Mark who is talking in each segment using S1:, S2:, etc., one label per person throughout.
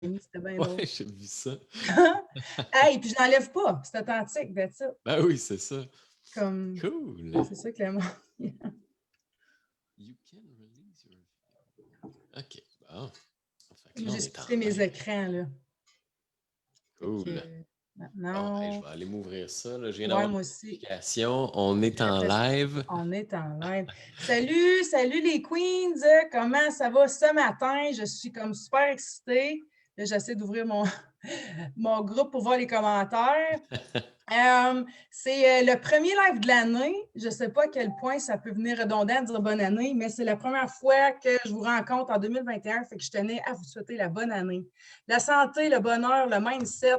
S1: C'était bien drôle.
S2: Ouais, j'ai vu ça.
S1: Hey, puis je n'enlève pas, c'est authentique, that's it.
S2: Ben oui, c'est ça.
S1: Comme,
S2: Cool.
S1: c'est ça que le monde.
S2: You can release your OK, bon. Fait que
S1: Moi,
S2: là,
S1: j'ai
S2: on est
S1: splitté
S2: en
S1: mes
S2: live.
S1: écrans, là. Fait
S2: Cool.
S1: que
S2: Bon, hey, je
S1: maintenant,
S2: vais aller m'ouvrir ça, là. Je viens
S1: ouais,
S2: d'avoir
S1: moi
S2: une
S1: aussi.
S2: notification. On est en live.
S1: On est en live. Salut, salut les queens! Comment ça va ce matin? Je suis comme super excitée. Là, j'essaie d'ouvrir mon, mon groupe pour voir les commentaires. C'est le premier live de l'année. Je ne sais pas à quel point ça peut venir redondant de dire bonne année, mais c'est la première fois que je vous rencontre en 2021, fait que je tenais à vous souhaiter la bonne année. La santé, le bonheur, le mindset,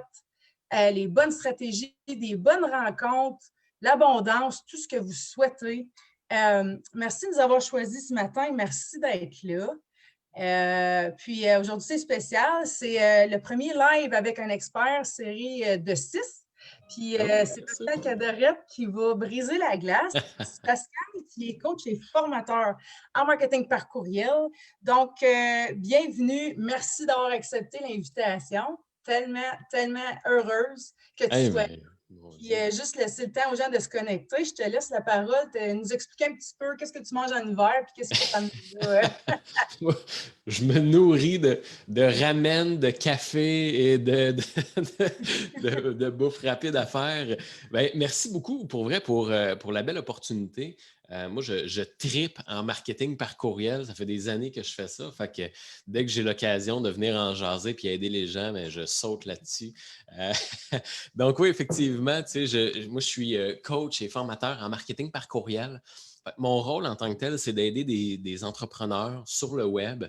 S1: les bonnes stratégies, des bonnes rencontres, l'abondance, tout ce que vous souhaitez. Merci de nous avoir choisis ce matin. Merci d'être là. Puis aujourd'hui, c'est spécial. C'est le premier live avec un expert, série de 6. Puis
S2: Oh,
S1: c'est
S2: merci.
S1: Pascal Cadorette qui va briser la glace. C'est Pascal qui est coach et formateur en marketing par courriel. Donc, bienvenue. Merci d'avoir accepté l'invitation. Tellement, tellement heureuse que tu
S2: Hey,
S1: sois là.
S2: mais, mon
S1: Puis
S2: Dieu.
S1: juste laisser le temps aux gens de se connecter. Je te laisse la parole. Nous expliquer un petit peu qu'est-ce que tu manges en hiver puis qu'est-ce que tu as.
S2: Moi, je me nourris de ramen, de café et de bouffe rapide à faire. Ben, merci beaucoup pour vrai pour la belle opportunité. Moi, je tripe en marketing par courriel. Ça fait des années que je fais ça. Fait que dès que j'ai l'occasion de venir en jaser puis aider les gens, ben, je saute là-dessus. Euh, donc oui, effectivement, tu sais, moi, je suis coach et formateur en marketing par courriel. Mon rôle en tant que tel, c'est d'aider des entrepreneurs sur le web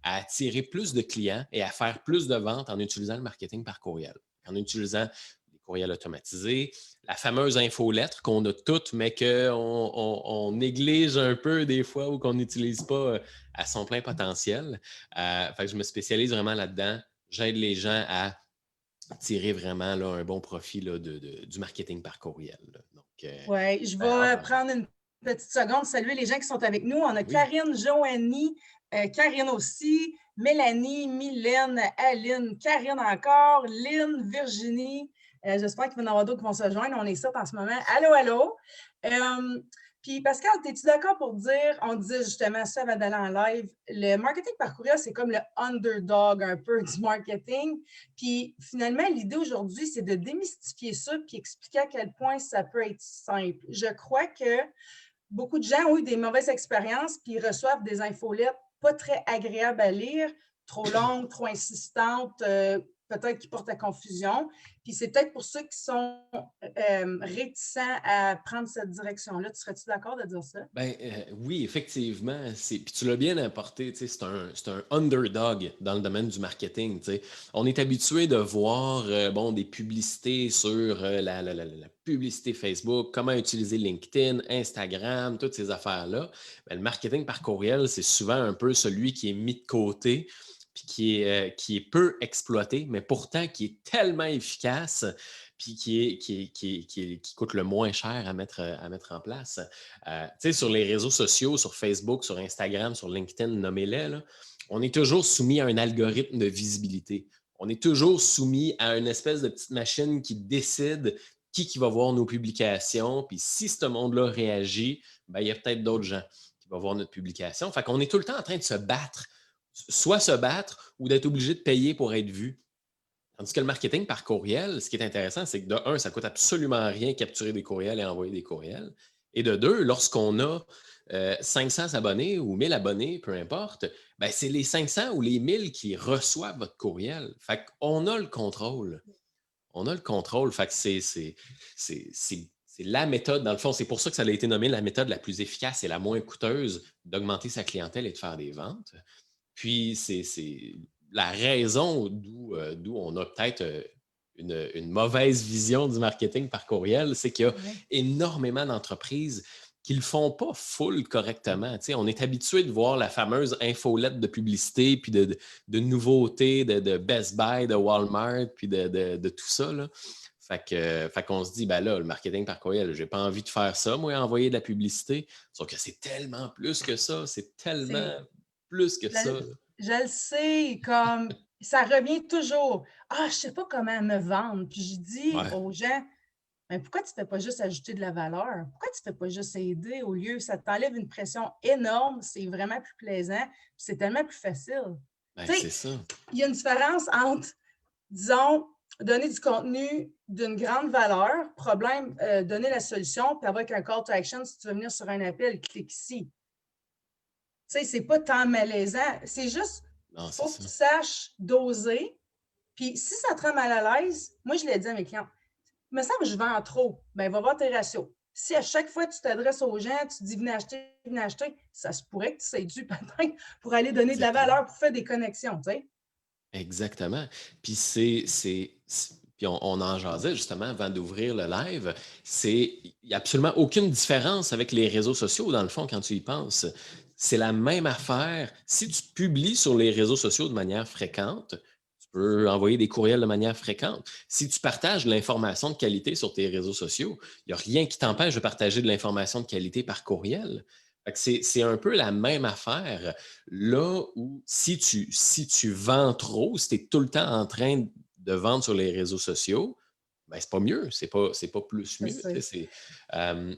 S2: à attirer plus de clients et à faire plus de ventes en utilisant le marketing par courriel, en utilisant les courriels automatisés, la fameuse infolettre qu'on a toutes, mais qu'on néglige un peu des fois ou qu'on n'utilise pas à son plein potentiel. Fait que je me spécialise vraiment là-dedans. J'aide les gens à tirer vraiment là, un bon profit là, du marketing par courriel. Là. Donc,
S1: Oui, je
S2: ben,
S1: vais prendre une petite seconde, saluer les gens qui sont avec nous. On a
S2: oui.
S1: Karine, Joanie, Karine aussi, Mélanie, Mylène, Aline, Karine encore, Lynn, Virginie. J'espère qu'il va y en avoir d'autres qui vont se joindre. On est 7 en ce moment. Allô, allô. Puis Pascal, es-tu d'accord pour dire, on disait justement ça avant d'aller en live, le marketing par courriel, c'est comme le underdog un peu du marketing. Puis finalement, l'idée aujourd'hui, c'est de démystifier ça puis expliquer à quel point ça peut être simple. Je crois que beaucoup de gens ont eu des mauvaises expériences puis ils reçoivent des infolettes pas très agréables à lire, trop longues, trop insistantes, peut-être qui portent à confusion. Puis c'est peut-être pour ceux qui sont réticents à prendre cette direction-là. Tu serais-tu d'accord de dire ça?
S2: Ben, oui, effectivement. Puis tu l'as bien apporté, tu sais, c'est un underdog dans le domaine du marketing. Tu sais. On est habitué de voir bon, des publicités sur la publicité Facebook, comment utiliser LinkedIn, Instagram, toutes ces affaires-là. Ben, le marketing par courriel, c'est souvent un peu celui qui est mis de côté, puis qui est peu exploité, mais pourtant qui est tellement efficace, puis qui coûte le moins cher à mettre en place. Sur les réseaux sociaux, sur Facebook, sur Instagram, sur LinkedIn, nommez-les, là, on est toujours soumis à un algorithme de visibilité. On est toujours soumis à une espèce de petite machine qui décide qui va voir nos publications. Puis si ce monde-là réagit, ben, il y a peut-être d'autres gens qui vont voir notre publication. Fait qu'on est tout le temps en train de se battre, soit se battre ou d'être obligé de payer pour être vu. Tandis que le marketing par courriel, ce qui est intéressant, c'est que de un, ça coûte absolument rien capturer des courriels et envoyer des courriels. Et de deux, lorsqu'on a 500 abonnés ou 1000 abonnés, peu importe, ben c'est les 500 ou les 1000 qui reçoivent votre courriel. Fait qu'on a le contrôle. On a le contrôle. Fait que c'est la méthode, dans le fond, c'est pour ça que ça a été nommé la méthode la plus efficace et la moins coûteuse d'augmenter sa clientèle et de faire des ventes. Puis, c'est la raison d'où on a peut-être une mauvaise vision du marketing par courriel, c'est qu'il y a
S1: Oui.
S2: énormément d'entreprises qui ne le font pas full correctement. Tu sais, on est habitué de voir la fameuse infolette de publicité, puis de nouveautés, de Best Buy, de Walmart, puis de tout ça. Là. Fait qu'on se dit, ben là, le marketing par courriel, j'ai pas envie de faire ça, moi, envoyer de la publicité. Sauf que c'est tellement plus que ça, c'est tellement
S1: C'est
S2: plus que
S1: Je,
S2: ça. Là.
S1: je le sais, comme ça revient toujours. Ah, je ne sais pas comment me vendre. Puis je dis
S2: Ouais,
S1: aux gens, mais pourquoi tu ne fais pas juste ajouter de la valeur? Pourquoi tu ne fais pas juste aider au lieu? Ça t'enlève une pression énorme, c'est vraiment plus plaisant, puis c'est tellement plus facile.
S2: ben
S1: Tu
S2: c'est
S1: sais,
S2: ça.
S1: il y a une différence entre, disons, donner du contenu d'une grande valeur, problème, donner la solution, puis avec un call to action, si tu veux venir sur un appel, clique ici. Tu sais, c'est pas tant malaisant. C'est juste,
S2: Non,
S1: il
S2: c'est
S1: faut que
S2: ça.
S1: tu saches doser. Puis si ça te rend mal à l'aise, moi, je l'ai dit à mes clients, il me semble que je vends trop. Bien, va voir tes ratios. Si à chaque fois que tu t'adresses aux gens, tu dis venez acheter, ça se pourrait que tu sois dû peut-être pour aller donner de la
S2: Exactement.
S1: valeur, pour faire des connexions, tu sais.
S2: Exactement. Puis puis on en jasait justement avant d'ouvrir le live. Il n'y a absolument aucune différence avec les réseaux sociaux, dans le fond, quand tu y penses. C'est la même affaire. Si tu publies sur les réseaux sociaux de manière fréquente, tu peux envoyer des courriels de manière fréquente. Si tu partages de l'information de qualité sur tes réseaux sociaux, il n'y a rien qui t'empêche de partager de l'information de qualité par courriel. Fait que c'est un peu la même affaire. Là où si tu vends trop, si tu es tout le temps en train de vendre sur les réseaux sociaux, ben, c'est pas mieux, c'est pas plus
S1: Je
S2: mieux. Tu
S1: sais.
S2: sais, euh,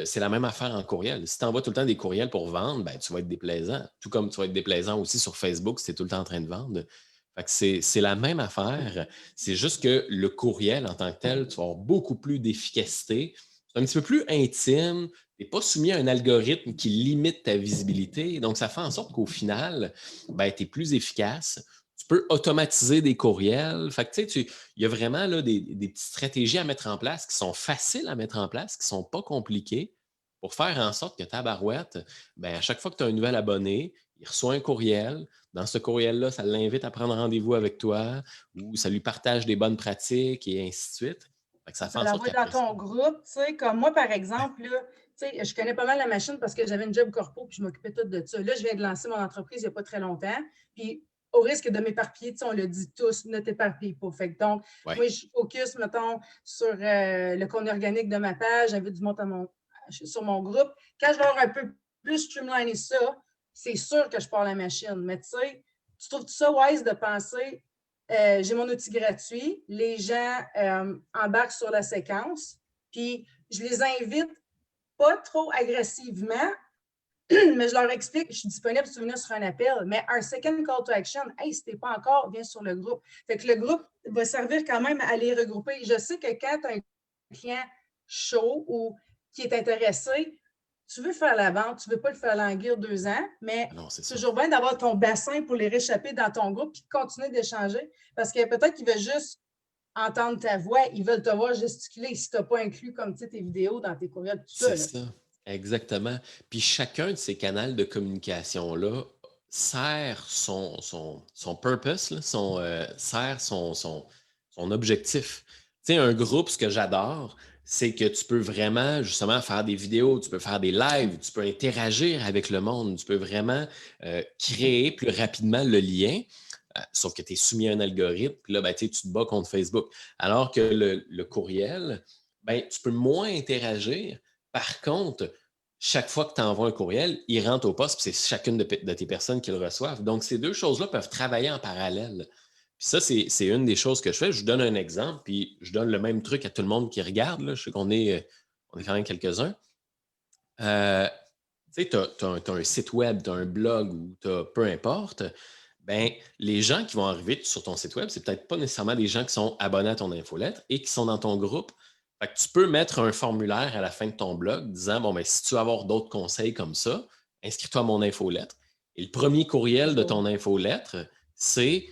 S2: c'est la même affaire en courriel. Si tu envoies tout le temps des courriels pour vendre, ben, tu vas être déplaisant. Tout comme tu vas être déplaisant aussi sur Facebook si tu es tout le temps en train de vendre. Fait que c'est la même affaire. C'est juste que le courriel en tant que tel, tu vas avoir beaucoup plus d'efficacité. C'est un petit peu plus intime. Tu n'es pas soumis à un algorithme qui limite ta visibilité. Donc, ça fait en sorte qu'au final, ben, tu es plus efficace. Tu peux automatiser des courriels. Fait que, tu sais, il y a vraiment là, des petites stratégies à mettre en place qui sont faciles à mettre en place, qui ne sont pas compliquées pour faire en sorte que ta barouette, ben, à chaque fois que tu as un nouvel abonné, il reçoit un courriel. Dans ce courriel-là, ça l'invite à prendre rendez-vous avec toi ou ça lui partage des bonnes pratiques et ainsi de suite. Fait que ça fait
S1: Ça
S2: en sorte
S1: l'envoie dans
S2: qu'après ça,
S1: ton groupe, tu sais, comme moi, par
S2: ouais,
S1: exemple, là, tu sais, je connais pas mal la machine parce que j'avais une job corpo puis je m'occupais tout de ça. Là, je viens de lancer mon entreprise il n'y a pas très longtemps. Puis, au risque de m'éparpiller, tu sais, on le dit tous, ne t'éparpille pas. Fait que donc,
S2: ouais,
S1: moi, je focus, mettons, sur le contenu organique de ma page, j'invite du monde sur mon groupe. Quand je vais avoir un peu plus streamliné ça, c'est sûr que je pars la machine. Mais tu sais, tu trouves ça wise de penser j'ai mon outil gratuit. Les gens embarquent sur la séquence. Puis, je les invite pas trop agressivement, mais je leur explique, je suis disponible si tu veux venir sur un appel, mais un second call to action, hey, si tu n'es pas encore, viens sur le groupe. Fait que le groupe va servir quand même à les regrouper. Je sais que quand tu as un client chaud ou qui est intéressé, tu veux faire la vente, tu ne veux pas le faire languir 2 ans, mais
S2: non, c'est ça.
S1: toujours bien d'avoir ton bassin pour les réchapper dans ton groupe et de continuer d'échanger. Parce que peut-être qu'ils veulent juste entendre ta voix, ils veulent te voir gesticuler si tu n'as pas inclus comme tes vidéos dans tes courriels, tout ça.
S2: C'est
S1: Là.
S2: ça, exactement. Puis chacun de ces canaux de communication-là sert son purpose, là, sert son objectif. Tu sais, un groupe, ce que j'adore, c'est que tu peux vraiment justement faire des vidéos, tu peux faire des lives, tu peux interagir avec le monde, tu peux vraiment créer plus rapidement le lien. Sauf que tu es soumis à un algorithme, puis là, ben, tu te bats contre Facebook. Alors que le courriel, ben, tu peux moins interagir. Par contre, chaque fois que tu envoies un courriel, il rentre au poste, puis c'est chacune de tes personnes qui le reçoivent. Donc, ces deux choses-là peuvent travailler en parallèle. Puis ça, c'est une des choses que je fais. Je vous donne un exemple, puis je donne le même truc à tout le monde qui regarde. Là. Je sais on est quand même quelques-uns. Euh, tu sais, tu as, un site web, tu as un blog ou peu importe. Ben, les gens qui vont arriver sur ton site web, c'est peut-être pas nécessairement des gens qui sont abonnés à ton infolettre et qui sont dans ton groupe. Fait que tu peux mettre un formulaire à la fin de ton blog disant bon, ben, si tu veux avoir d'autres conseils comme ça, inscris-toi à mon infolettre. Et le premier courriel de ton infolettre, c'est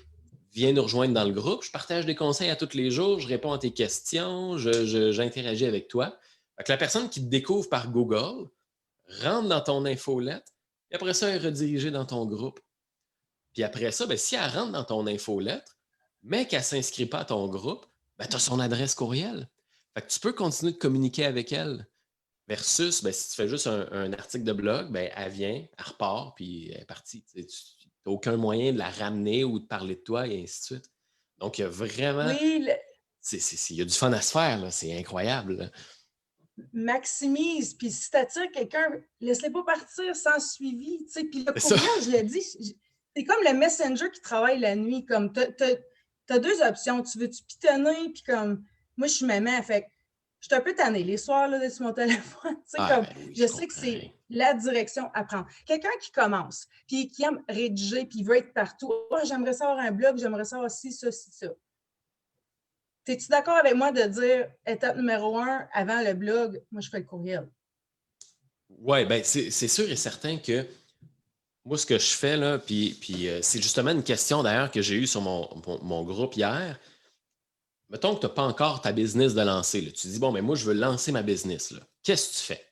S2: viens nous rejoindre dans le groupe. Je partage des conseils à tous les jours, je réponds à tes questions, j'interagis avec toi. Fait que la personne qui te découvre par Google rentre dans ton infolettre et après ça, elle est redirigée dans ton groupe. Puis après ça, ben, si elle rentre dans ton infolettre, mais qu'elle ne s'inscrit pas à ton groupe, ben, tu as son adresse courriel. Fait que tu peux continuer de communiquer avec elle. Versus, ben, si tu fais juste un article de blog, ben, elle vient, elle repart, puis elle est partie. Tu n'as aucun moyen de la ramener ou de parler de toi, et ainsi de suite. Donc, il y a vraiment.
S1: Oui,
S2: Il y a du fun à se faire, là. C'est incroyable. Là.
S1: maximise. Puis si tu attires quelqu'un, laisse-les pas partir sans suivi. Tu sais. Puis le
S2: C'est ça.
S1: courriel, je l'ai dit, C'est comme le messenger qui travaille la nuit. Comme t'as deux options. Tu veux-tu pitonner, puis comme moi, je suis maman, fait que je suis un peu tannée les soirs là, sur mon téléphone.
S2: Ah,
S1: Comme,
S2: ben oui,
S1: je
S2: je
S1: sais que
S2: comprends.
S1: c'est la direction à prendre. Quelqu'un qui commence, puis qui aime rédiger, puis veut être partout. Oh, j'aimerais ça avoir un blog, j'aimerais ça avoir ci, ça, ci, ça. Es-tu d'accord avec moi de dire étape numéro 1 avant le blog, moi, je fais le courriel?
S2: Oui, ben c'est sûr et certain que moi, ce que je fais, là, puis c'est justement une question d'ailleurs que j'ai eue sur mon groupe hier. Mettons que tu n'as pas encore ta business de lancer. Là. Tu dis, bon, mais moi, je veux lancer ma business. Là. Qu'est-ce que tu fais?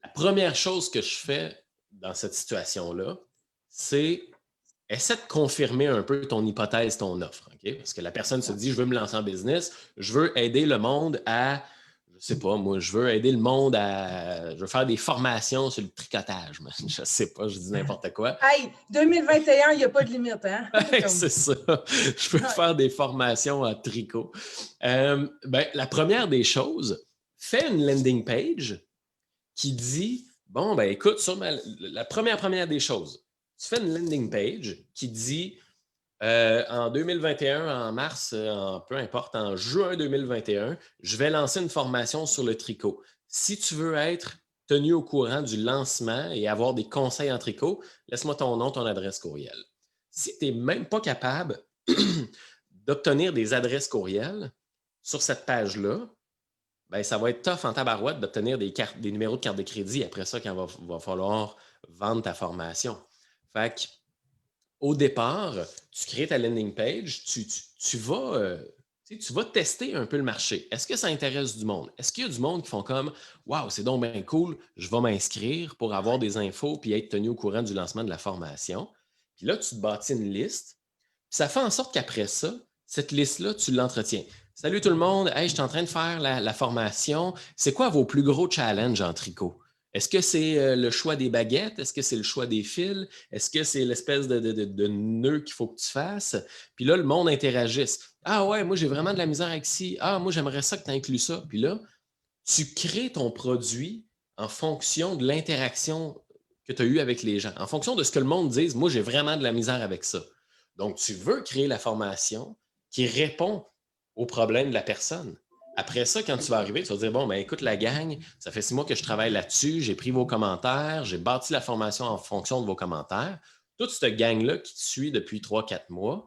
S2: La première chose que je fais dans cette situation-là, c'est essaie de confirmer un peu ton hypothèse, ton offre. OK? Parce que la personne se dit, je veux me lancer en business, je veux aider le monde à, je sais pas, moi, je veux aider le monde à, je veux faire des formations sur le tricotage. Mais je sais pas, je dis n'importe quoi.
S1: Hey, 2021, il n'y a pas de limite, hein? Comme...
S2: C'est ça. Je peux faire des formations en tricot. Ben, la première des choses, fais une landing page qui dit, bon, ben écoute, sur la première des choses, tu fais une landing page qui dit, en 2021, en mars, peu importe, en juin 2021, je vais lancer une formation sur le tricot. Si tu veux être tenu au courant du lancement et avoir des conseils en tricot, laisse-moi ton nom, ton adresse courriel. Si tu n'es même pas capable d'obtenir des adresses courriels sur cette page-là, ben, ça va être tough en tabarouette d'obtenir des numéros de carte de crédit après ça quand va falloir vendre ta formation. Fait que, au départ, tu crées ta landing page, tu vas tester un peu le marché. Est-ce que ça intéresse du monde? Est-ce qu'il y a du monde qui font comme waouh, c'est donc bien cool, je vais m'inscrire pour avoir des infos puis être tenu au courant du lancement de la formation? Puis là, tu te bâtis une liste. Puis ça fait en sorte qu'après ça, cette liste-là, tu l'entretiens. Salut tout le monde, hey, je suis en train de faire la formation. C'est quoi vos plus gros challenges en tricot? Est-ce que c'est le choix des baguettes? Est-ce que c'est le choix des fils? Est-ce que c'est l'espèce de nœud qu'il faut que tu fasses? Puis là, le monde interagisse. Ah ouais, moi j'ai vraiment de la misère avec ci. Ah, moi j'aimerais ça que tu inclues ça. Puis là, tu crées ton produit en fonction de l'interaction que tu as eue avec les gens, en fonction de ce que le monde dise. Moi, j'ai vraiment de la misère avec ça. Donc, tu veux créer la formation qui répond aux problèmes de la personne. Après ça, quand tu vas arriver, tu vas dire, bon, ben écoute, la gang, ça fait 6 mois que je travaille là-dessus, j'ai pris vos commentaires, j'ai bâti la formation en fonction de vos commentaires. Toute cette gang-là qui te suit depuis 3-4 mois,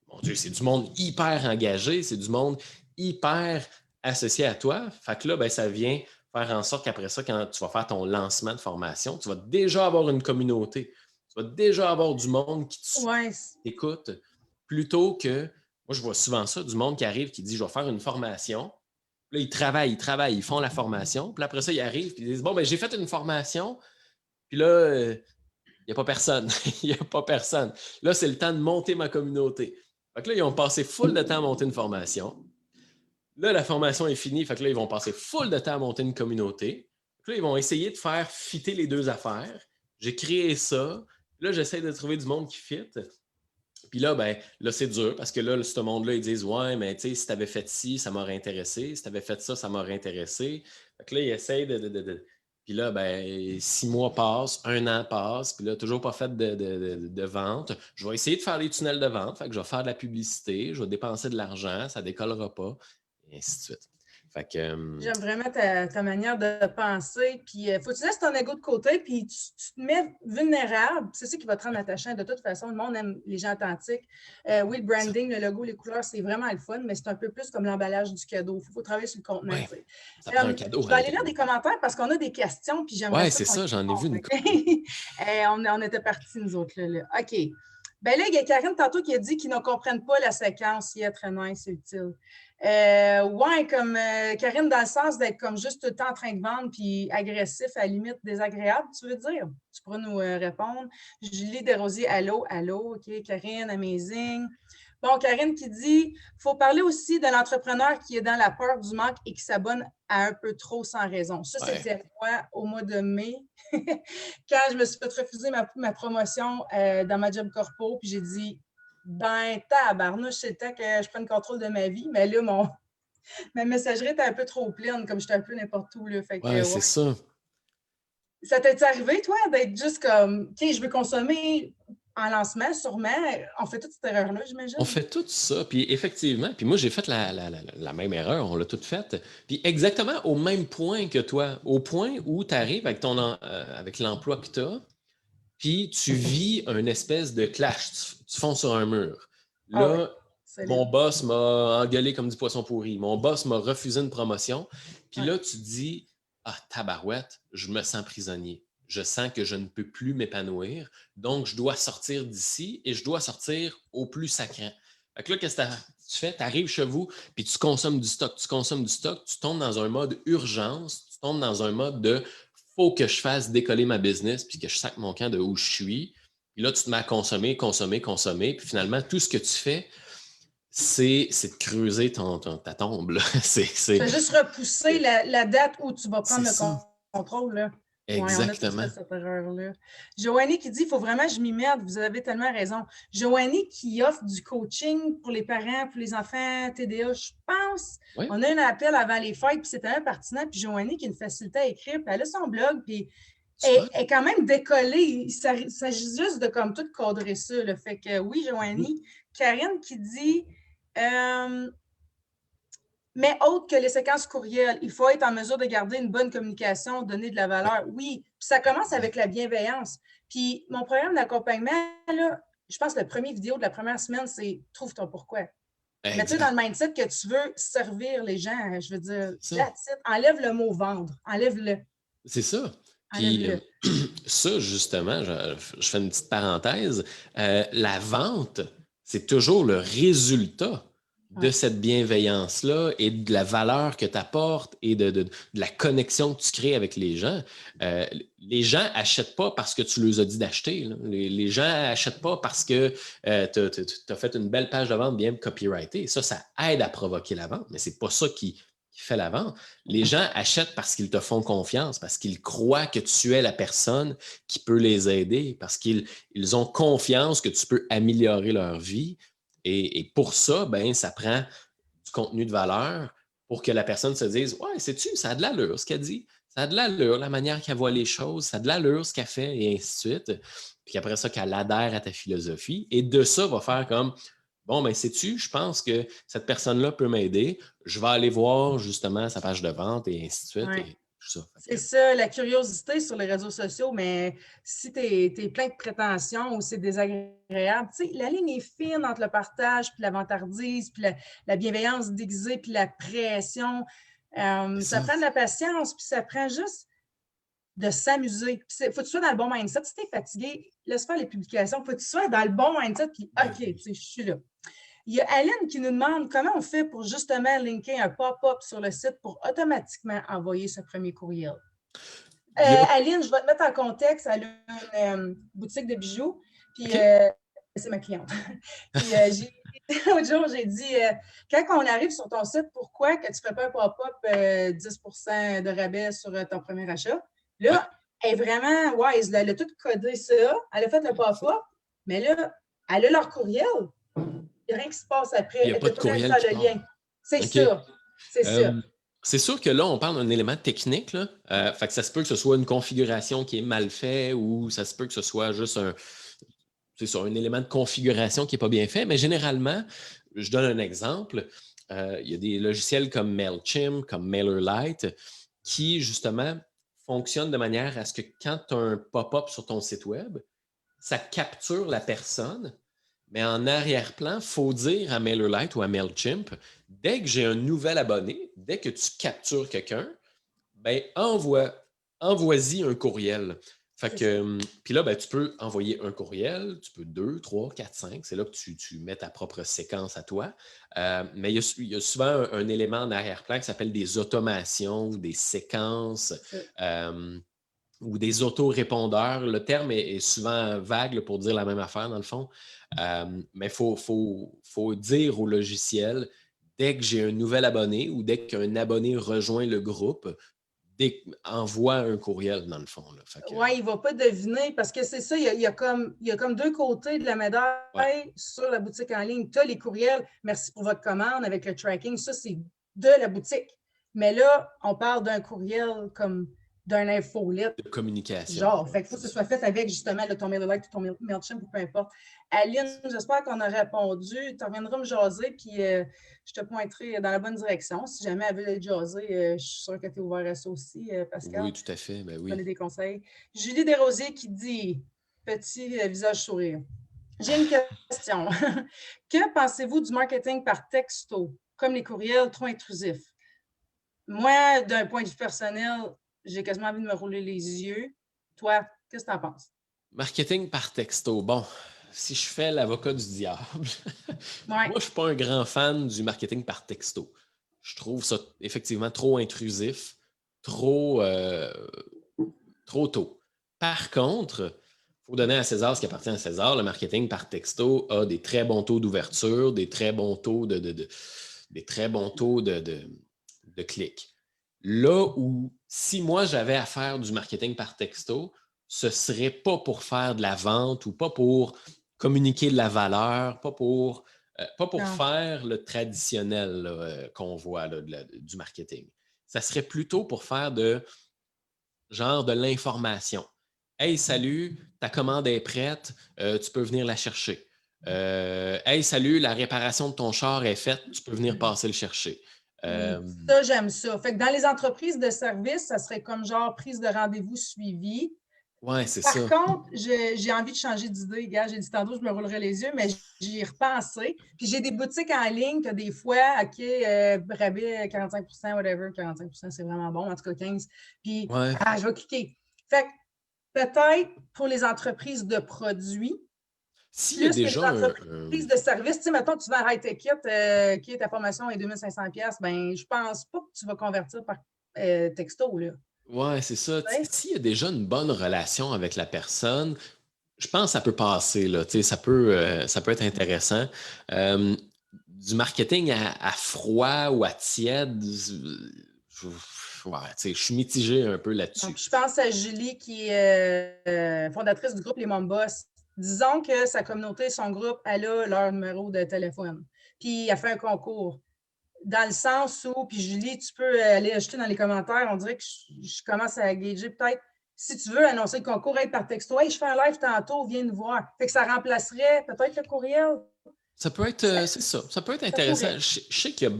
S2: mon Dieu, c'est du monde hyper engagé, c'est du monde hyper associé à toi. Fait que là, ben, ça vient faire en sorte qu'après ça, quand tu vas faire ton lancement de formation, tu vas déjà avoir une communauté. Tu vas déjà avoir du monde qui
S1: Ouais.
S2: t'écoute plutôt que, moi, je vois souvent ça, du monde qui arrive, qui dit, je vais faire une formation. Là, ils travaillent, ils font la formation. Puis après ça, ils arrivent, puis ils disent, bon, ben, j'ai fait une formation. Puis là, il n'y a pas personne. Il n'y a pas personne. Là, c'est le temps de monter ma communauté. Fait que là, ils ont passé full de temps à monter une formation. Là, la formation est finie. Fait que là, ils vont passer full de temps à monter une communauté. Puis là, ils vont essayer de faire fitter les deux affaires. J'ai créé ça. Là, j'essaie de trouver du monde qui fit. Puis là, ben, là, c'est dur parce que là, ce monde-là, ils disent ouais, mais tu sais, si tu avais fait ci, ça m'aurait intéressé. Si tu avais fait ça, ça m'aurait intéressé. Fait que là, ils essayent de. Puis là, ben, 6 mois passent, 1 an passe, puis là, toujours pas fait de vente. Je vais essayer de faire des tunnels de vente. Fait que je vais faire de la publicité, je vais dépenser de l'argent, ça ne décollera pas, et ainsi de suite. Fait que.
S1: J'aime vraiment ta manière de penser. Puis, il faut que tu laisses ton ego de côté, puis tu te mets vulnérable. C'est ça qui va te rendre attachant. De toute façon, le monde aime les gens authentiques. Oui, le branding, le logo, les couleurs, c'est vraiment le fun, mais c'est un peu plus comme l'emballage du cadeau. Il faut travailler sur le contenant.
S2: Ouais, ça prend un cadeau.
S1: Je vais aller lire des commentaires parce qu'on a des questions, puis j'aimerais
S2: Ouais,
S1: ça
S2: c'est
S1: qu'on
S2: ça, j'en ai vu une couple.
S1: on était partis, nous autres. Là. OK. Ben là, il y a Karine tantôt qui a dit qu'ils ne comprennent pas la séquence. Yeah, très nice, c'est utile. Ouais, comme Karine, dans le sens d'être comme juste tout le temps en train de vendre puis agressif, à la limite désagréable, tu veux dire? Tu pourras nous répondre. Julie Desrosiers, allô, allô, OK, Karine, amazing. Bon, Karine qui dit, il faut parler aussi de l'entrepreneur qui est dans la peur du manque et qui s'abonne à un peu trop sans raison. Ça, c'était moi au mois de mai, quand je me suis fait refuser ma promotion dans ma job corpo, puis j'ai dit, ben, tabarnouche, c'est le temps que je prenne contrôle de ma vie. Mais là, ma messagerie était un peu trop pleine, comme j'étais un peu n'importe où. Là. Fait que,
S2: Ouais, c'est ça.
S1: Ça t'est arrivé, toi, d'être juste comme, OK, je veux consommer en lancement, sûrement, on fait toute cette erreur-là, j'imagine.
S2: On fait tout ça, puis effectivement, puis moi j'ai fait la même erreur, on l'a toute faite, puis exactement au même point que toi, au point où tu arrives avec avec l'emploi que tu as, puis tu vis une espèce de clash, tu fonds sur un mur.
S1: Ah oui,
S2: Là, mon
S1: solide.
S2: boss m'a engueulé comme du poisson pourri, mon boss m'a refusé une promotion, puis
S1: Ouais.
S2: là tu te dis, ah tabarouette, je me sens prisonnier. Je sens que je ne peux plus m'épanouir, donc je dois sortir d'ici et je dois sortir au plus sacrant. Fait que là, qu'est-ce que tu fais? Tu arrives chez vous, puis tu consommes du stock, tu tombes dans un mode urgence, tu tombes dans un mode de faut que je fasse décoller ma business, puis que je saque mon camp de où je suis. Puis là, tu te mets à consommer, consommer, consommer, puis finalement, tout ce que tu fais, c'est de creuser ta tombe. Là.
S1: Tu fais juste repousser la date où tu vas
S2: C'est
S1: prendre le
S2: ça.
S1: contrôle, là. Oui, on a tous fait
S2: Exactement.
S1: cette erreur-là. Joanie qui dit, il faut vraiment que je m'y mette. Vous avez tellement raison. Joanie qui offre du coaching pour les parents, pour les enfants TDA, je pense.
S2: Oui.
S1: On a un appel avant les fêtes, puis c'est tellement pertinent. Puis Joanie qui a une facilité à écrire, puis elle a son blog, puis elle est quand même décollée. Il s'agit juste de comme tout cadrer ça. Là. Fait que oui, Joanie. Karine qui dit... mais autre que les séquences courriels, il faut être en mesure de garder une bonne communication, donner de la valeur. Oui, puis ça commence avec la bienveillance. Puis mon programme d'accompagnement, là, je pense que la première vidéo de la première semaine, c'est « Trouve ton pourquoi ». Mets-toi dans le mindset que tu veux servir les gens. Je veux dire, that's it. Enlève le mot « vendre ». Enlève-le.
S2: C'est ça. Puis
S1: Enlève-le.
S2: ça, justement, je fais une petite parenthèse. La vente, c'est toujours le résultat de cette bienveillance-là et de la valeur que tu apportes et de la connexion que tu crées avec les gens. Les gens n'achètent pas parce que tu leur as dit d'acheter. Là. Les gens n'achètent pas parce que tu as fait une belle page de vente bien copyrightée. Ça aide à provoquer la vente, mais ce n'est pas ça qui fait la vente. Les gens achètent parce qu'ils te font confiance, parce qu'ils croient que tu es la personne qui peut les aider, parce qu'ils ont confiance que tu peux améliorer leur vie. Et pour ça, ben, ça prend du contenu de valeur pour que la personne se dise « Ouais, sais-tu, ça a de l'allure ce qu'elle dit, ça a de l'allure la manière qu'elle voit les choses, ça a de l'allure ce qu'elle fait, et ainsi de suite. » Puis après ça, qu'elle adhère à ta philosophie. Et de ça, va faire comme bon, ben sais-tu, je pense que cette personne-là peut m'aider. Je vais aller voir justement sa page de vente et ainsi de suite.
S1: Ouais.
S2: Et tout ça.
S1: C'est ça, la curiosité sur les réseaux sociaux, mais si tu es plein de prétentions ou c'est désagréable, tu sais, la ligne est fine entre le partage, puis la vantardise, puis la bienveillance déguisée, puis la pression. Ça prend de la patience, puis ça prend juste de s'amuser. Il faut que tu sois dans le bon mindset. Si tu es fatigué, laisse faire les publications. Il faut que tu sois dans le bon mindset, puis OK, tu sais, je suis là. Il y a Aline qui nous demande comment on fait pour justement linker un pop-up sur le site pour automatiquement envoyer ce premier courriel. Aline, je vais te mettre en contexte. Elle a une boutique de bijoux, puis c'est ma cliente. Puis l'autre jour, j'ai dit, quand on arrive sur ton site, pourquoi que tu ne fais pas un pop-up 10% de rabais sur ton premier achat? Là, elle est vraiment wise. Elle a tout codé ça. Elle a fait le pop-up, mais là, elle a leur courriel. Il n'y a rien qui se passe après.
S2: Il n'y a pas de courriel qui part.
S1: Lien. C'est ça. C'est ça.
S2: C'est sûr que là, on parle d'un élément technique. Là. Fait que ça se peut que ce soit une configuration qui est mal faite ou ça se peut que ce soit juste un élément de configuration qui n'est pas bien fait. Mais généralement, je donne un exemple. Il y a des logiciels comme MailChimp, comme MailerLite, qui, justement, fonctionnent de manière à ce que quand tu as un pop-up sur ton site web, ça capture la personne. Mais en arrière-plan, il faut dire à MailerLite ou à MailChimp, dès que j'ai un nouvel abonné, dès que tu captures quelqu'un, ben envoie-y un courriel. Fait que, puis là, ben, tu peux envoyer un courriel, tu peux 2, 3, 4, 5. C'est là que tu mets ta propre séquence à toi. Mais il y a souvent un élément en arrière-plan qui s'appelle des automations, des séquences. Ou des autorépondeurs. Le terme est souvent vague là, pour dire la même affaire, dans le fond. Mais il faut dire au logiciel, dès que j'ai un nouvel abonné ou dès qu'un abonné rejoint le groupe, envoie un courriel, dans le fond.
S1: Oui, il ne va pas deviner parce que c'est ça, il y a comme deux côtés de la médaille sur la boutique en ligne. Tu as les courriels, merci pour votre commande avec le tracking. Ça, c'est de la boutique. Mais là, on parle d'un courriel comme d'un infolette.
S2: De communication.
S1: Genre, fait qu'il faut que ce soit fait avec justement là, ton MailerLite ou ton MailChimp ou peu importe. Aline, j'espère qu'on a répondu. Tu reviendras me jaser, puis je te pointerai dans la bonne direction. Si jamais elle veut jaser, je suis sûre que tu es ouvert à ça aussi, Pascal.
S2: Oui, tout à fait. Ben oui.
S1: Donner des conseils. Julie Desrosiers qui dit petit visage sourire. J'ai une question. Que pensez-vous du marketing par texto, comme les courriels trop intrusifs? Moi, d'un point de vue personnel, j'ai quasiment envie de me rouler les yeux. Toi, qu'est-ce que tu en penses?
S2: Marketing par texto. Bon, si je fais l'avocat du diable,
S1: Ouais.
S2: moi, je ne suis pas un grand fan du marketing par texto. Je trouve ça effectivement trop intrusif, trop tôt. Par contre, il faut donner à César ce qui appartient à César. Le marketing par texto a des très bons taux d'ouverture, des très bons taux de clics. Là où, si moi, j'avais à faire du marketing par texto, ce ne serait pas pour faire de la vente ou pas pour communiquer de la valeur, pas pour faire le traditionnel là, qu'on voit là, du marketing. Ça serait plutôt pour faire de l'information. Hey, salut, ta commande est prête, tu peux venir la chercher. Hey, salut, la réparation de ton char est faite, tu peux venir passer le chercher.
S1: Ça, j'aime ça. Fait que dans les entreprises de services, ça serait comme genre prise de rendez-vous suivi.
S2: Ouais, c'est
S1: Par
S2: ça.
S1: contre, j'ai envie de changer d'idée, gars. J'ai dit tantôt, je me roulerais les yeux, mais j'y ai repensé. Puis j'ai des boutiques en ligne que des fois, OK, rabais 45 whatever, 45 c'est vraiment bon, en tout cas 15. Puis,
S2: Ouais.
S1: je vais cliquer. Fait que peut-être pour les entreprises de produits,
S2: S'il y a
S1: plus que les
S2: déjà
S1: entreprises de services, tu sais, mettons, tu vas à High Tech Kit, qui est ta formation est 2500 $, ben je pense pas que tu vas convertir par texto, là.
S2: Ouais, c'est ça.
S1: Ouais.
S2: S'il y a déjà une bonne relation avec la personne, je pense que ça peut passer, là. Ça peut être intéressant. Du marketing à froid ou à tiède, je suis mitigé un peu là-dessus.
S1: Je pense à Julie, qui est fondatrice du groupe Les Mom Boss. Disons que sa communauté, son groupe, elle a leur numéro de téléphone. Puis, elle fait un concours. Dans le sens où, puis Julie, tu peux aller ajouter dans les commentaires, on dirait que je commence à gager peut-être, si tu veux annoncer le concours, être par texto, hey, je fais un live tantôt, viens nous voir. Fait que ça remplacerait peut-être le courriel.
S2: Ça peut être, c'est ça, ça peut être intéressant. Je sais qu'il y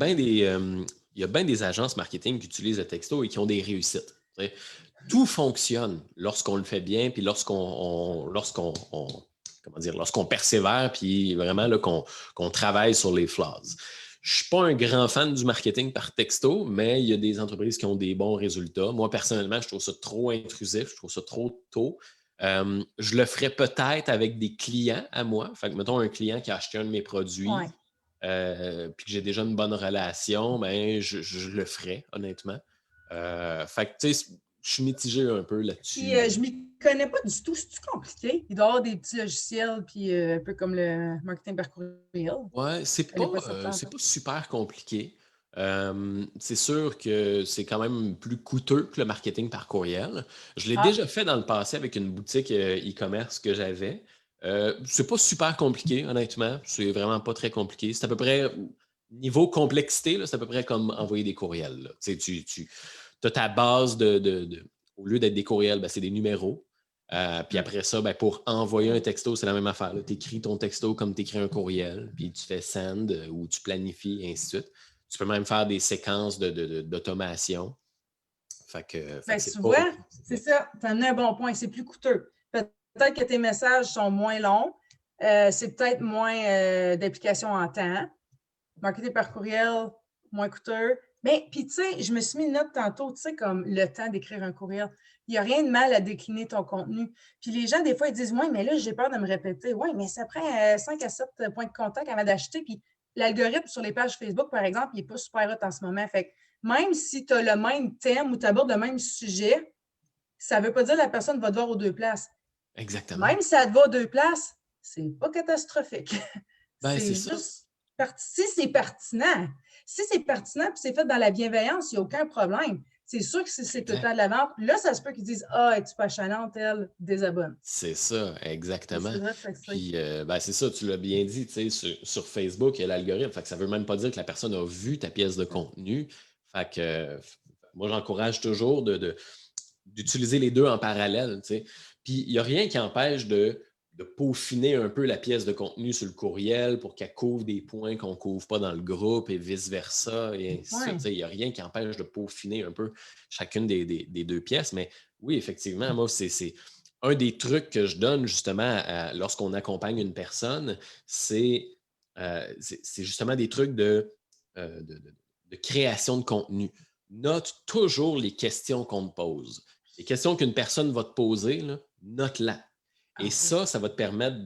S2: a bien des agences marketing qui utilisent le texto et qui ont des réussites. Tout fonctionne lorsqu'on le fait bien, puis lorsqu'on persévère, puis vraiment là, qu'on travaille sur les flaws. Je ne suis pas un grand fan du marketing par texto, mais il y a des entreprises qui ont des bons résultats. Moi, personnellement, je trouve ça trop intrusif, je trouve ça trop tôt. Je le ferais peut-être avec des clients à moi. Fait que, mettons, un client qui a acheté un de mes produits, puis que j'ai déjà une bonne relation, ben, je le ferais, honnêtement. Fait que, tu sais, je suis mitigé un peu là-dessus.
S1: Puis, je ne m'y connais pas du tout. C'est-tu compliqué? Il doit y avoir des petits logiciels, puis un peu comme le marketing par courriel.
S2: Ouais, c'est pas super compliqué. C'est sûr que c'est quand même plus coûteux que le marketing par courriel. Je l'ai déjà fait dans le passé avec une boutique e-commerce que j'avais. C'est pas super compliqué, honnêtement. C'est vraiment pas très compliqué. C'est à peu près, niveau complexité, là, c'est à peu près comme envoyer des courriels. Là. Tu as ta base au lieu d'être des courriels, ben, c'est des numéros. Puis après ça, ben, pour envoyer un texto, c'est la même affaire. Tu écris ton texto comme tu écris un courriel, puis tu fais send ou tu planifies, et ainsi de suite. Tu peux même faire des séquences d'automation. Fait que
S1: tu vois, c'est ça. Tu as un bon point. C'est plus coûteux. Peut-être que tes messages sont moins longs. C'est peut-être moins d'applications en temps. Marketer par courriel, moins coûteux. Mais puis, tu sais, je me suis mis une note tantôt, tu sais, comme le temps d'écrire un courriel. Il n'y a rien de mal à décliner ton contenu. Puis les gens, des fois, ils disent, oui, mais là, j'ai peur de me répéter. Oui, mais ça prend 5 à 7 points de contact avant d'acheter. Puis l'algorithme sur les pages Facebook, par exemple, il n'est pas super hot en ce moment. Fait que même si tu as le même thème ou tu abordes le même sujet, ça ne veut pas dire que la personne va te voir aux deux places.
S2: Exactement.
S1: Même si elle te va aux deux places, c'est pas catastrophique.
S2: Ben,
S1: c'est
S2: ça.
S1: juste si c'est pertinent. Si c'est pertinent et c'est fait dans la bienveillance, il n'y a aucun problème. C'est sûr que si c'est tout le temps de la vente, là, ça se peut qu'ils disent ah, es-tu pas chanante, elle, désabonne.
S2: C'est ça, exactement.
S1: C'est
S2: Puis, ben, c'est ça, tu l'as bien dit, tu sais, sur Facebook, il y a l'algorithme. Fait que ça ne veut même pas dire que la personne a vu ta pièce de contenu. Fait que moi, j'encourage toujours de d'utiliser les deux en parallèle, tu sais. Puis, il n'y a rien qui empêche de peaufiner un peu la pièce de contenu sur le courriel pour qu'elle couvre des points qu'on ne couvre pas dans le groupe et vice-versa, et ainsi de suite.
S1: Ouais.
S2: Tu sais, il n'y a rien qui empêche de peaufiner un peu chacune des deux pièces. Mais oui, effectivement, moi, c'est un des trucs que je donne justement lorsqu'on accompagne une personne, c'est justement des trucs de création de contenu. Note toujours les questions qu'on te pose. Les questions qu'une personne va te poser, là, note-la. Et
S1: Ah oui.
S2: ça va te permettre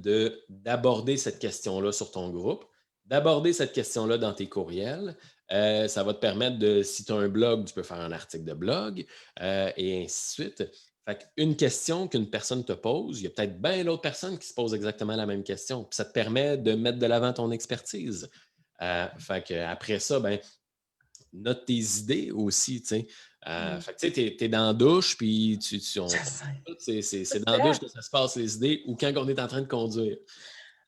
S2: d'aborder cette question-là sur ton groupe, d'aborder cette question-là dans tes courriels. Ça va te permettre si tu as un blog, tu peux faire un article de blog, et ainsi de suite. Fait qu'une question qu'une personne te pose, il y a peut-être bien d'autres personnes qui se posent exactement la même question. Puis ça te permet de mettre de l'avant ton expertise. Fait qu'après ça, ben, note tes idées aussi, tu sais. Fait que tu sais, t'es dans la douche, puis
S1: Je sais.
S2: c'est dans la douche que ça se passe les idées ou quand on est en train de conduire.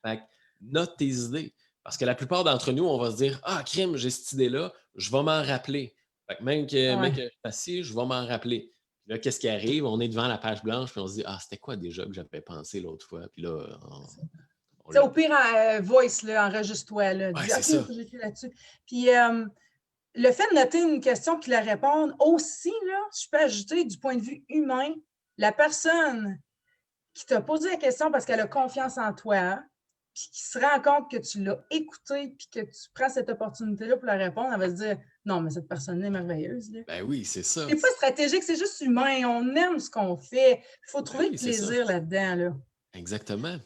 S2: Fait que note tes idées. Parce que la plupart d'entre nous, on va se dire: Ah, crime, j'ai cette idée-là, je vais m'en rappeler. Fait que même que
S1: Ouais.
S2: je suis assis, je vais m'en rappeler. Puis là, qu'est-ce qui arrive? On est devant la page blanche, puis on se dit: Ah, c'était quoi déjà que j'avais pensé l'autre fois? Puis là, on
S1: Tu sais,
S2: l'a
S1: au
S2: plus.
S1: pire, voice, là, enregistre-toi, là.
S2: Ouais,
S1: Dis,
S2: c'est
S1: OK, il
S2: ça.
S1: faut que j'écris là-dessus. Puis, le fait de noter une question puis la répondre aussi, là, je peux ajouter du point de vue humain, la personne qui t'a posé la question parce qu'elle a confiance en toi, puis qui se rend compte que tu l'as écouté puis que tu prends cette opportunité-là pour la répondre, elle va se dire non, mais cette personne-là est merveilleuse. Là.
S2: Ben oui, c'est ça.
S1: C'est pas stratégique, c'est juste humain. On aime ce qu'on fait. Il faut
S2: Ben
S1: trouver le
S2: oui, c'est ça.
S1: plaisir là-dedans. Là.
S2: Exactement.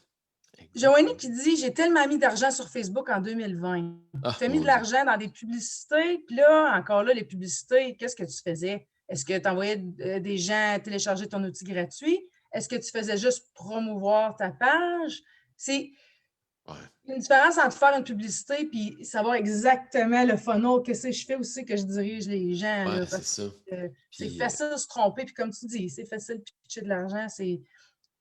S1: Joanie
S2: Exactement.
S1: qui dit j'ai tellement mis d'argent sur Facebook en 2020.
S2: Ah,
S1: Tu as mis de
S2: mon Dieu.
S1: l'argent dans des publicités, puis là, encore là, les publicités, qu'est-ce que tu faisais? Est-ce que tu envoyais des gens télécharger ton outil gratuit? Est-ce que tu faisais juste promouvoir ta page? C'est
S2: Ouais.
S1: une différence entre faire une publicité puis savoir exactement le funnel, qu'est-ce que je fais aussi que je dirige les gens.
S2: Ouais,
S1: Là,
S2: c'est
S1: parce
S2: ça.
S1: que c'est
S2: Puis,
S1: facile de se tromper. Puis comme tu dis, c'est facile de pitcher de l'argent, c'est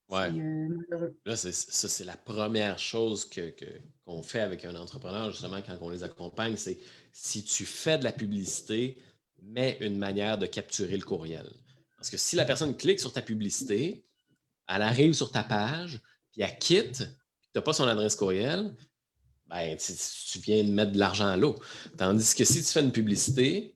S2: ouais.
S1: malheureux.
S2: Là, ça, c'est la première chose qu'on fait avec un entrepreneur, justement, quand on les accompagne, c'est si tu fais de la publicité, mets une manière de capturer le courriel. Parce que si la personne clique sur ta publicité, elle arrive sur ta page, puis elle quitte, puis tu n'as pas son adresse courriel, ben, tu viens de mettre de l'argent à l'eau. Tandis que si tu fais une publicité,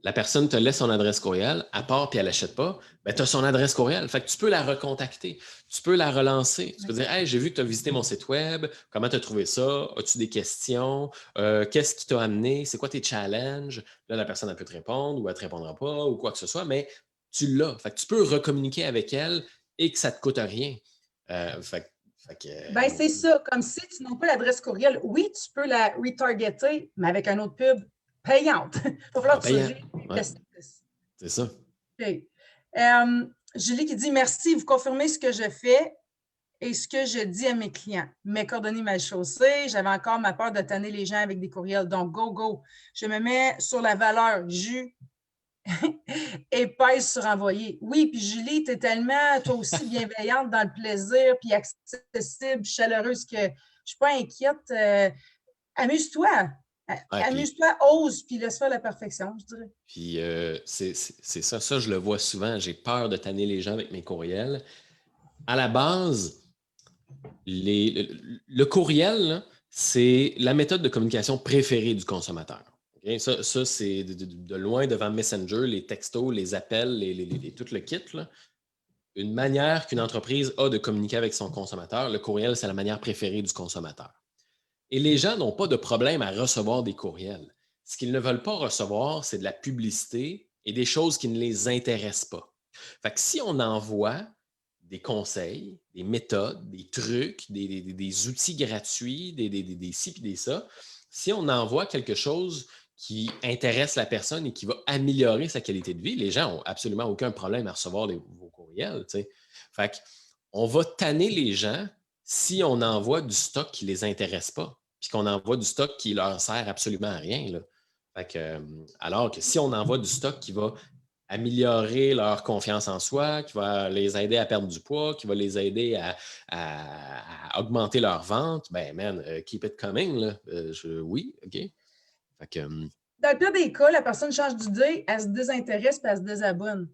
S2: la personne te laisse son adresse courriel, à part puis elle n'achète pas, ben, tu as son adresse courriel. Fait que tu peux la recontacter, tu peux la relancer. Tu peux dire: Hey, j'ai vu que tu as visité mon site web, comment tu as trouvé ça? As-tu des questions? Qu'est-ce qui t'a amené? C'est quoi tes challenges? Là, la personne, elle peut te répondre ou elle ne te répondra pas ou quoi que ce soit, mais tu l'as. Fait que tu peux recommuniquer avec elle et que ça ne te coûte rien. Fait que,
S1: Ben, c'est ça. Comme si tu n'as pas l'adresse courriel, oui, tu peux la retargeter, mais avec un autre pub payante. Il va falloir
S2: en
S1: que tu
S2: payant.
S1: gères
S2: Ouais,
S1: le service.
S2: c'est ça.
S1: OK. Julie qui dit merci, vous confirmez ce que je fais et ce que je dis à mes clients. Mes coordonnées mal chaussées, j'avais encore ma peur de tanner les gens avec des courriels. Donc, go, go. Je me mets sur la valeur jus et pèse sur envoyer. Oui, puis Julie, tu es tellement, toi aussi, bienveillante dans le plaisir, puis accessible, chaleureuse que je ne suis pas inquiète. Amuse-toi.
S2: Ouais,
S1: Amuse-toi, ose, puis laisse faire la perfection, je dirais.
S2: puis c'est ça. Ça, je le vois souvent. J'ai peur de tanner les gens avec mes courriels. À la base, le courriel, là, c'est la méthode de communication préférée du consommateur. OK? Ça c'est de loin devant Messenger, les textos, les appels, tout le kit. Là. Une manière qu'une entreprise a de communiquer avec son consommateur, le courriel, c'est la manière préférée du consommateur. Et les gens n'ont pas de problème à recevoir des courriels. Ce qu'ils ne veulent pas recevoir, c'est de la publicité et des choses qui ne les intéressent pas. Fait que si on envoie des conseils, des méthodes, des trucs, des outils gratuits, des ci et des ça, si on envoie quelque chose qui intéresse la personne et qui va améliorer sa qualité de vie, les gens n'ont absolument aucun problème à recevoir vos courriels. T'sais. Fait on va tanner les gens si on envoie du stock qui ne les intéresse pas puis qu'on envoie du stock qui leur sert absolument à rien. Là. Fait que, alors que si on envoie du stock qui va améliorer leur confiance en soi, qui va les aider à perdre du poids, qui va les aider à augmenter leur vente, ben man, keep it coming. Là. Oui, OK. Fait que,
S1: Dans le pire des cas, la personne change d'idée, elle se désintéresse et elle se désabonne.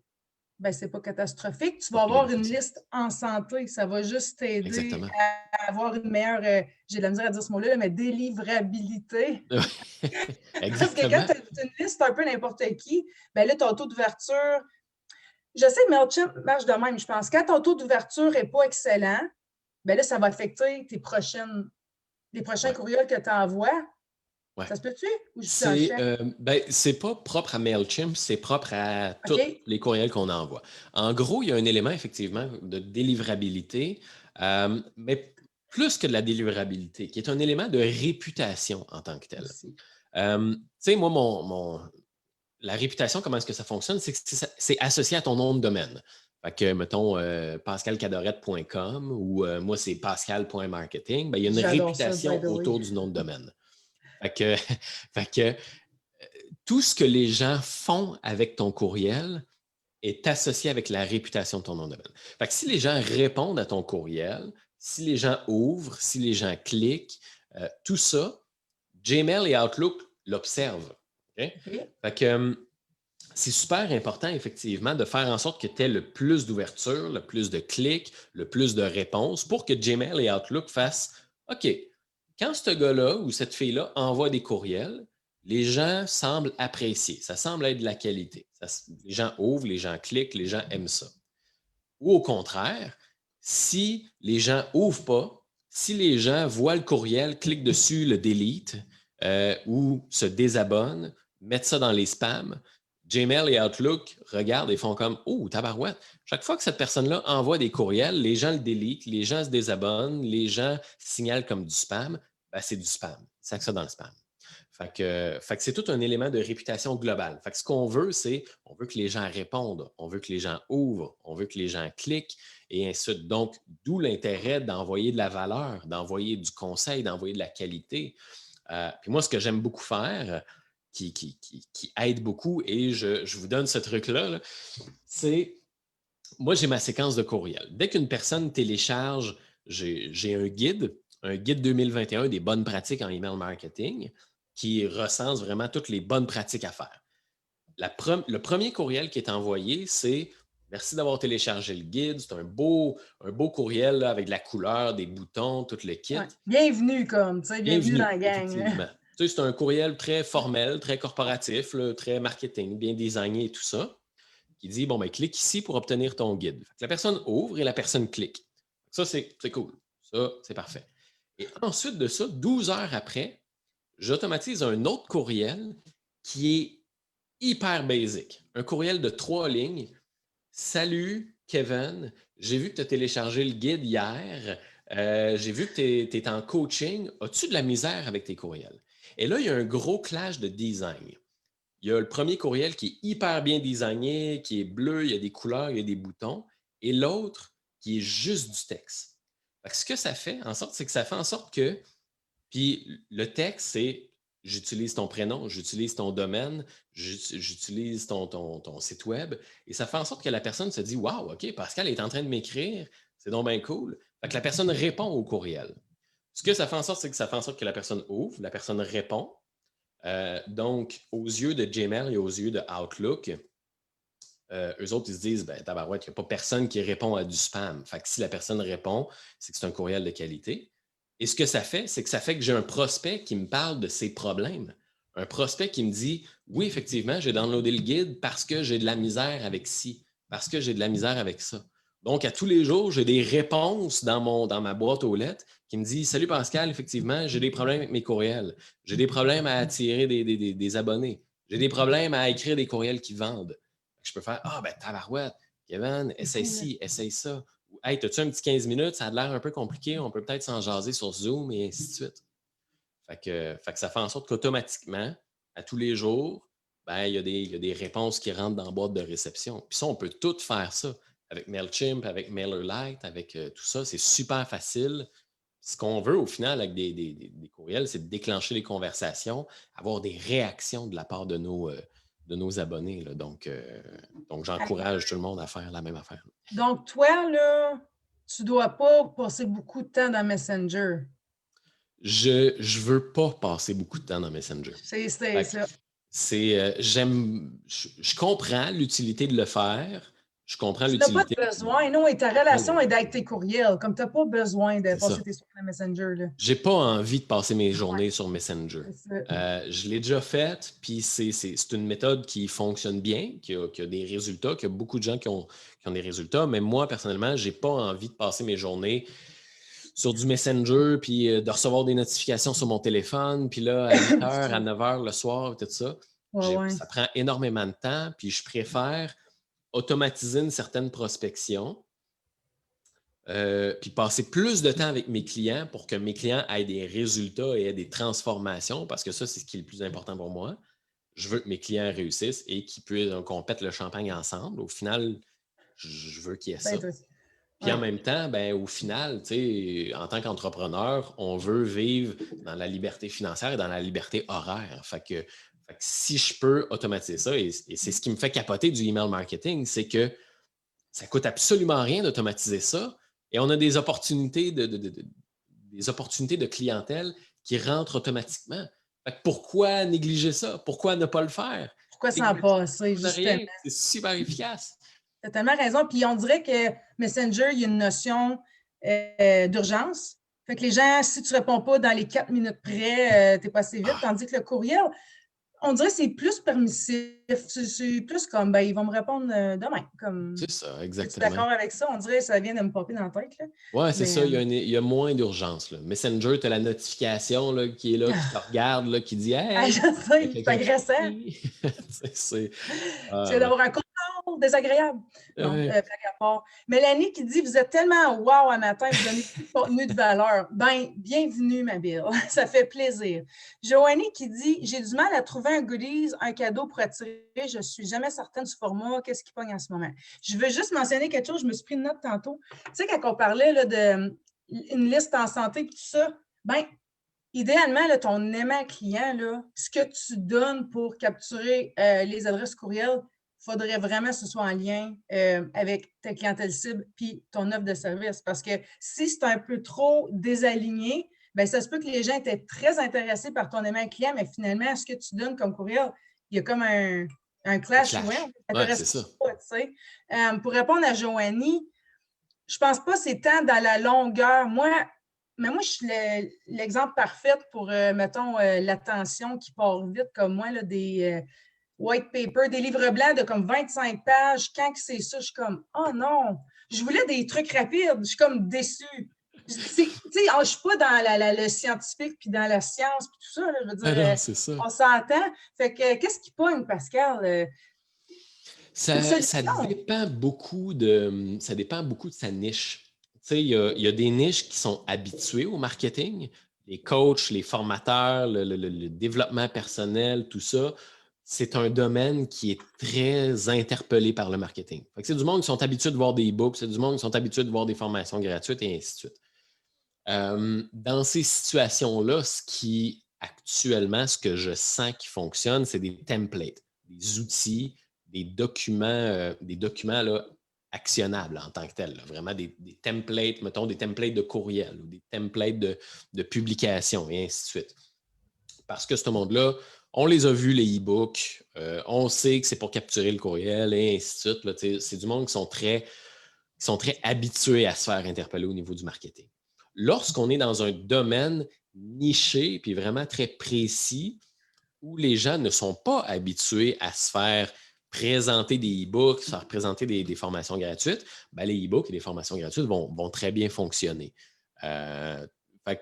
S1: ben, c'est pas catastrophique. Tu vas avoir une liste en santé. Ça va juste t'aider à avoir une meilleure, j'ai de la misère à dire ce mot-là, mais délivrabilité. Parce que quand
S2: Exactement.
S1: tu as une liste un peu n'importe qui, ben là, ton taux d'ouverture, je sais que MailChimp marche de même, je pense. Quand ton taux d'ouverture n'est pas excellent, ben là, ça va affecter les prochains
S2: Ouais.
S1: courriels que tu envoies.
S2: Ouais.
S1: Ça se peut-tu? Ou je suis dans le champ?
S2: C'est pas propre à MailChimp, c'est propre à tous
S1: OK.
S2: les courriels qu'on envoie. En gros, il y a un élément effectivement de délivrabilité, mais plus que de la délivrabilité, qui est un élément de réputation en tant que tel.
S1: Aussi.
S2: Tu sais, moi, la réputation, comment est-ce que ça fonctionne? C'est que c'est associé à ton nom de domaine. Fait que, mettons, pascalcadorette.com ou moi, c'est pascal.marketing. Ben, il y a une
S1: J'adore ça, by
S2: réputation
S1: the way.
S2: autour du nom de domaine. Fait que, fait que tout ce que les gens font avec ton courriel est associé avec la réputation de ton nom de domaine. Fait que si les gens répondent à ton courriel, si les gens ouvrent, si les gens cliquent, tout ça, Gmail et Outlook l'observent. OK?
S1: OK.
S2: Fait que c'est super important, effectivement, de faire en sorte que tu aies le plus d'ouverture, le plus de clics, le plus de réponses pour que Gmail et Outlook fassent OK, quand ce gars-là ou cette fille-là envoie des courriels, les gens semblent apprécier. Ça semble être de la qualité. Les gens ouvrent, les gens cliquent, les gens aiment ça. Ou au contraire, si les gens ouvrent pas, si les gens voient le courriel, cliquent dessus, le delete ou se désabonnent, mettent ça dans les spams, Gmail et Outlook regardent et font comme oh, tabarouette. Chaque fois que cette personne-là envoie des courriels, les gens le délitent, les gens se désabonnent, les gens signalent comme du spam, ben, c'est du spam. C'est ça dans le spam. Fait que c'est tout un élément de réputation globale. Fait que ce qu'on veut, c'est on veut que les gens répondent, on veut que les gens ouvrent, on veut que les gens cliquent et ainsi de suite. Donc, d'où l'intérêt d'envoyer de la valeur, d'envoyer du conseil, d'envoyer de la qualité. Puis moi, ce que j'aime beaucoup faire, qui aide beaucoup, et je vous donne ce truc-là, là, c'est moi, j'ai ma séquence de courriel. Dès qu'une personne télécharge, j'ai un guide 2021 des bonnes pratiques en email marketing qui recense vraiment toutes les bonnes pratiques à faire. Le premier courriel qui est envoyé, c'est merci d'avoir téléchargé le guide. C'est un beau courriel là, avec de la couleur, des boutons, tout le kit.
S1: Ouais. Bienvenue, comme, tu sais, bienvenue dans la
S2: Bienvenue,
S1: gang.
S2: effectivement. Tu sais, c'est un courriel très formel, très corporatif, là, très marketing, bien designé et tout ça, qui dit bon, ben, clique ici pour obtenir ton guide. La personne ouvre et la personne clique. Ça, c'est cool. Ça, c'est parfait. Et ensuite de ça, 12 heures après, j'automatise un autre courriel qui est hyper basic. Un courriel de 3 lignes. Salut, Kevin. J'ai vu que tu as téléchargé le guide hier. J'ai vu que tu es en coaching. As-tu de la misère avec tes courriels? Et là, il y a un gros clash de design. Il y a le premier courriel qui est hyper bien designé, qui est bleu, il y a des couleurs, il y a des boutons, et l'autre qui est juste du texte. Fait que ce que ça fait en sorte, c'est que ça fait en sorte que, puis le texte, c'est j'utilise ton prénom, j'utilise ton domaine, j'utilise ton site web, et ça fait en sorte que la personne se dit waouh, OK, Pascal est en train de m'écrire, c'est donc bien cool. Fait que la personne répond au courriel. Ce que ça fait en sorte, c'est que ça fait en sorte que la personne ouvre, la personne répond, donc, aux yeux de Gmail et aux yeux de Outlook, eux autres, ils se disent, ben, tabarouette, il n'y a pas personne qui répond à du spam. Fait que si la personne répond, c'est que c'est un courriel de qualité. Et ce que ça fait, c'est que ça fait que j'ai un prospect qui me parle de ses problèmes. Un prospect qui me dit, oui, effectivement, j'ai downloadé le guide parce que j'ai de la misère avec ci, parce que j'ai de la misère avec ça. Donc, à tous les jours, j'ai des réponses dans ma boîte aux lettres qui me dit salut Pascal, effectivement, j'ai des problèmes avec mes courriels. J'ai des problèmes à attirer des abonnés. J'ai des problèmes à écrire des courriels qui vendent. Je peux faire ah, ben, tabarouette, Kevin, essaye ci, essaye ça. Ou hey, as-tu un petit 15 minutes? Ça a l'air un peu compliqué. On peut peut-être s'en jaser sur Zoom et ainsi de suite. Fait que ça fait en sorte qu'automatiquement, à tous les jours, ben, il y a des réponses qui rentrent dans la boîte de réception. Puis ça, on peut tout faire ça avec MailChimp, avec MailerLite, avec tout ça. C'est super facile. Ce qu'on veut au final avec des courriels, c'est de déclencher les conversations, avoir des réactions de la part de nos abonnés. Là. Donc, j'encourage tout le monde à faire la même affaire.
S1: Donc, toi, là, tu ne dois pas passer beaucoup de temps dans Messenger.
S2: Je veux pas passer beaucoup de temps dans Messenger.
S1: C'est
S2: Fait que
S1: ça.
S2: je comprends l'utilité de le faire, Je comprends
S1: Tu n'as pas de
S2: l'utilité.
S1: besoin, non, et ta relation est avec tes courriels, comme tu n'as pas besoin de
S2: C'est ça.
S1: passer tes soirées Messenger. Là.
S2: J'ai pas envie de passer mes journées sur Messenger.
S1: C'est ça.
S2: Je l'ai déjà fait, puis c'est une méthode qui fonctionne bien, qui a des résultats, qu'il y a beaucoup de gens qui ont des résultats, mais moi, personnellement, j'ai pas envie de passer mes journées sur du Messenger, puis de recevoir des notifications sur mon téléphone, puis là, à 8 heures, à 9 heures le soir, tout ça.
S1: Ouais.
S2: Ça prend énormément de temps, puis je préfère automatiser une certaine prospection, puis passer plus de temps avec mes clients pour que mes clients aient des résultats et aient des transformations, parce que ça, c'est ce qui est le plus important pour moi. Je veux que mes clients réussissent et qu'on pète le champagne ensemble. Au final, je veux qu'il y ait ça. Puis en même temps, ben, au final, en tant qu'entrepreneur, on veut vivre dans la liberté financière et dans la liberté horaire. Fait que si je peux automatiser ça, et c'est ce qui me fait capoter du email marketing, c'est que ça ne coûte absolument rien d'automatiser ça et on a des opportunités des opportunités de clientèle qui rentrent automatiquement. Fait que pourquoi négliger ça? Pourquoi ne pas le faire?
S1: Pourquoi s'en passer, justement?
S2: C'est super efficace.
S1: Tu as tellement raison. Puis on dirait que Messenger, il y a une notion d'urgence. Fait que les gens, si tu ne réponds pas dans les 4 minutes près, tu n'es pas assez vite. Tandis que le courriel, on dirait que c'est plus permissif. C'est plus comme, ben, ils vont me répondre demain.
S2: C'est ça,
S1: Es-tu
S2: exactement.
S1: d'accord avec ça? On dirait que ça vient de me popper dans la tête.
S2: Oui, c'est ça. Il y a moins d'urgence. Messenger, tu as la notification là, qui est là, qui te regarde, là, qui dit Hey,
S1: je sais, c'est agressant.
S2: Tu
S1: viens d'avoir un coup désagréable. Non,
S2: Ouais.
S1: blague à part. Mélanie qui dit vous êtes tellement wow un matin, vous donnez tout le contenu de valeur. Ben, bienvenue, ma belle. Ça fait plaisir. Joanie qui dit j'ai du mal à trouver un goodies, un cadeau pour attirer. Je ne suis jamais certaine du format. Qu'est-ce qui pogne en ce moment? Je veux juste mentionner quelque chose. Je me suis pris une note tantôt. Tu sais, quand on parlait là, d'une liste en santé et tout ça, ben, idéalement, là, ton aimant client, là, ce que tu donnes pour capturer les adresses courriel, il faudrait vraiment que ce soit en lien avec ta clientèle cible puis ton offre de service. Parce que si c'est un peu trop désaligné, bien, ça se peut que les gens étaient très intéressés par ton aimant client, mais finalement, ce que tu donnes comme courriel, il y a comme un clash.
S2: Ouais, c'est ça.
S1: Pas, pour répondre à Joanie, je ne pense pas que c'est tant dans la longueur. Mais moi, je suis l'exemple parfait pour, mettons, l'attention qui part vite comme moi, là, des white paper, des livres blancs de comme 25 pages. Quand c'est ça, je suis comme « Oh non! » Je voulais des trucs rapides. Je suis comme déçue. Tu sais, je ne suis pas dans le scientifique puis dans la science puis tout ça. Là, je veux dire,
S2: c'est ça.
S1: on s'entend. Fait que qu'est-ce qui pogne, Pascal?
S2: Ça dépend beaucoup de sa niche. Tu sais, il y a des niches qui sont habituées au marketing, les coachs, les formateurs, le développement personnel, tout ça. C'est un domaine qui est très interpellé par le marketing. Fait que c'est du monde qui sont habitués de voir des e-books, c'est du monde qui sont habitués de voir des formations gratuites et ainsi de suite. Dans ces situations-là, actuellement, ce que je sens qui fonctionne, c'est des templates, des outils, des documents là, actionnables en tant que tels. Là. Vraiment des templates, mettons des templates de courriel ou des templates de publication et ainsi de suite. Parce que ce monde-là, on les a vus, les e-books, on sait que c'est pour capturer le courriel et ainsi de suite. Là, c'est du monde qui sont très habitués à se faire interpeller au niveau du marketing. Lorsqu'on est dans un domaine niché puis vraiment très précis où les gens ne sont pas habitués à se faire présenter des e-books, se faire présenter des formations gratuites, ben les e-books et les formations gratuites vont très bien fonctionner. Fait que,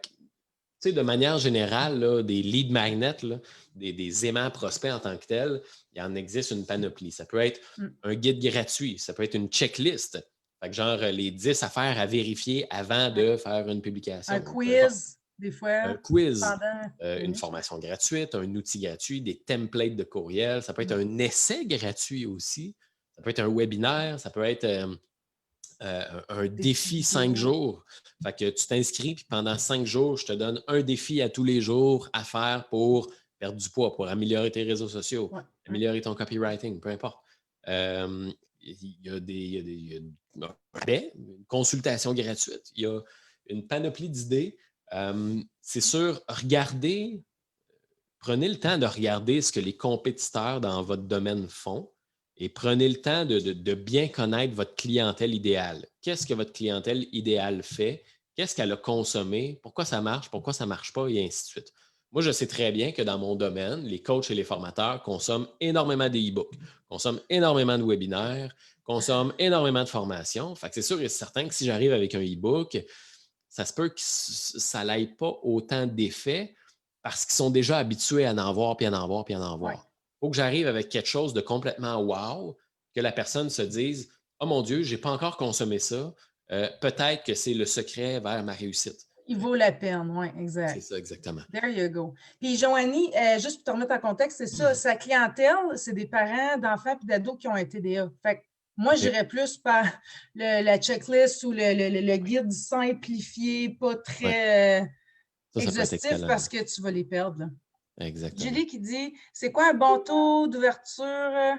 S2: de manière générale, là, des lead magnets, là, des aimants prospects en tant que tels, il en existe une panoplie. Ça peut être un guide gratuit, ça peut être une checklist. Fait que genre les 10 affaires à vérifier avant de faire une publication.
S1: Un quiz, des fois.
S2: Un quiz, une formation gratuite, un outil gratuit, des templates de courriel. Ça peut être un essai gratuit aussi. Ça peut être un webinaire, ça peut être un défi 5 jours. Fait que tu t'inscris, puis pendant 5 jours, je te donne un défi à tous les jours à faire pour perdre du poids, pour améliorer tes réseaux sociaux, améliorer ton copywriting, peu importe. Il y a une consultation gratuite, il y a une panoplie d'idées. C'est sûr, prenez le temps de regarder ce que les compétiteurs dans votre domaine font, et prenez le temps de bien connaître votre clientèle idéale. Qu'est-ce que votre clientèle idéale fait? Qu'est-ce qu'elle a consommé? Pourquoi ça marche? Pourquoi ça ne marche pas? Et ainsi de suite. Moi, je sais très bien que dans mon domaine, les coachs et les formateurs consomment énormément des e-books, consomment énormément de webinaires, consomment énormément de formations. Fait que c'est sûr et certain que si j'arrive avec un e-book, ça se peut que ça n'aille pas autant d'effet parce qu'ils sont déjà habitués à en voir, puis à en voir, puis à en
S1: Ouais.
S2: voir. Il faut que j'arrive avec quelque chose de complètement wow, que la personne se dise « Oh mon Dieu, je n'ai pas encore consommé ça. Peut-être que c'est le secret vers ma réussite. »
S1: Il vaut la peine, oui,
S2: C'est
S1: exact.
S2: ça, exactement.
S1: There you go. Puis, Joanie, juste pour te remettre en contexte, c'est ça, sa clientèle, c'est des parents d'enfants et d'ados qui ont un TDA. Fait que moi, j'irais plus par la checklist ou le guide simplifié, pas très
S2: Ça peut être
S1: exhaustif
S2: excellent.
S1: parce que tu vas les perdre. Là.
S2: Exactement.
S1: Julie qui dit, c'est quoi un bon taux d'ouverture?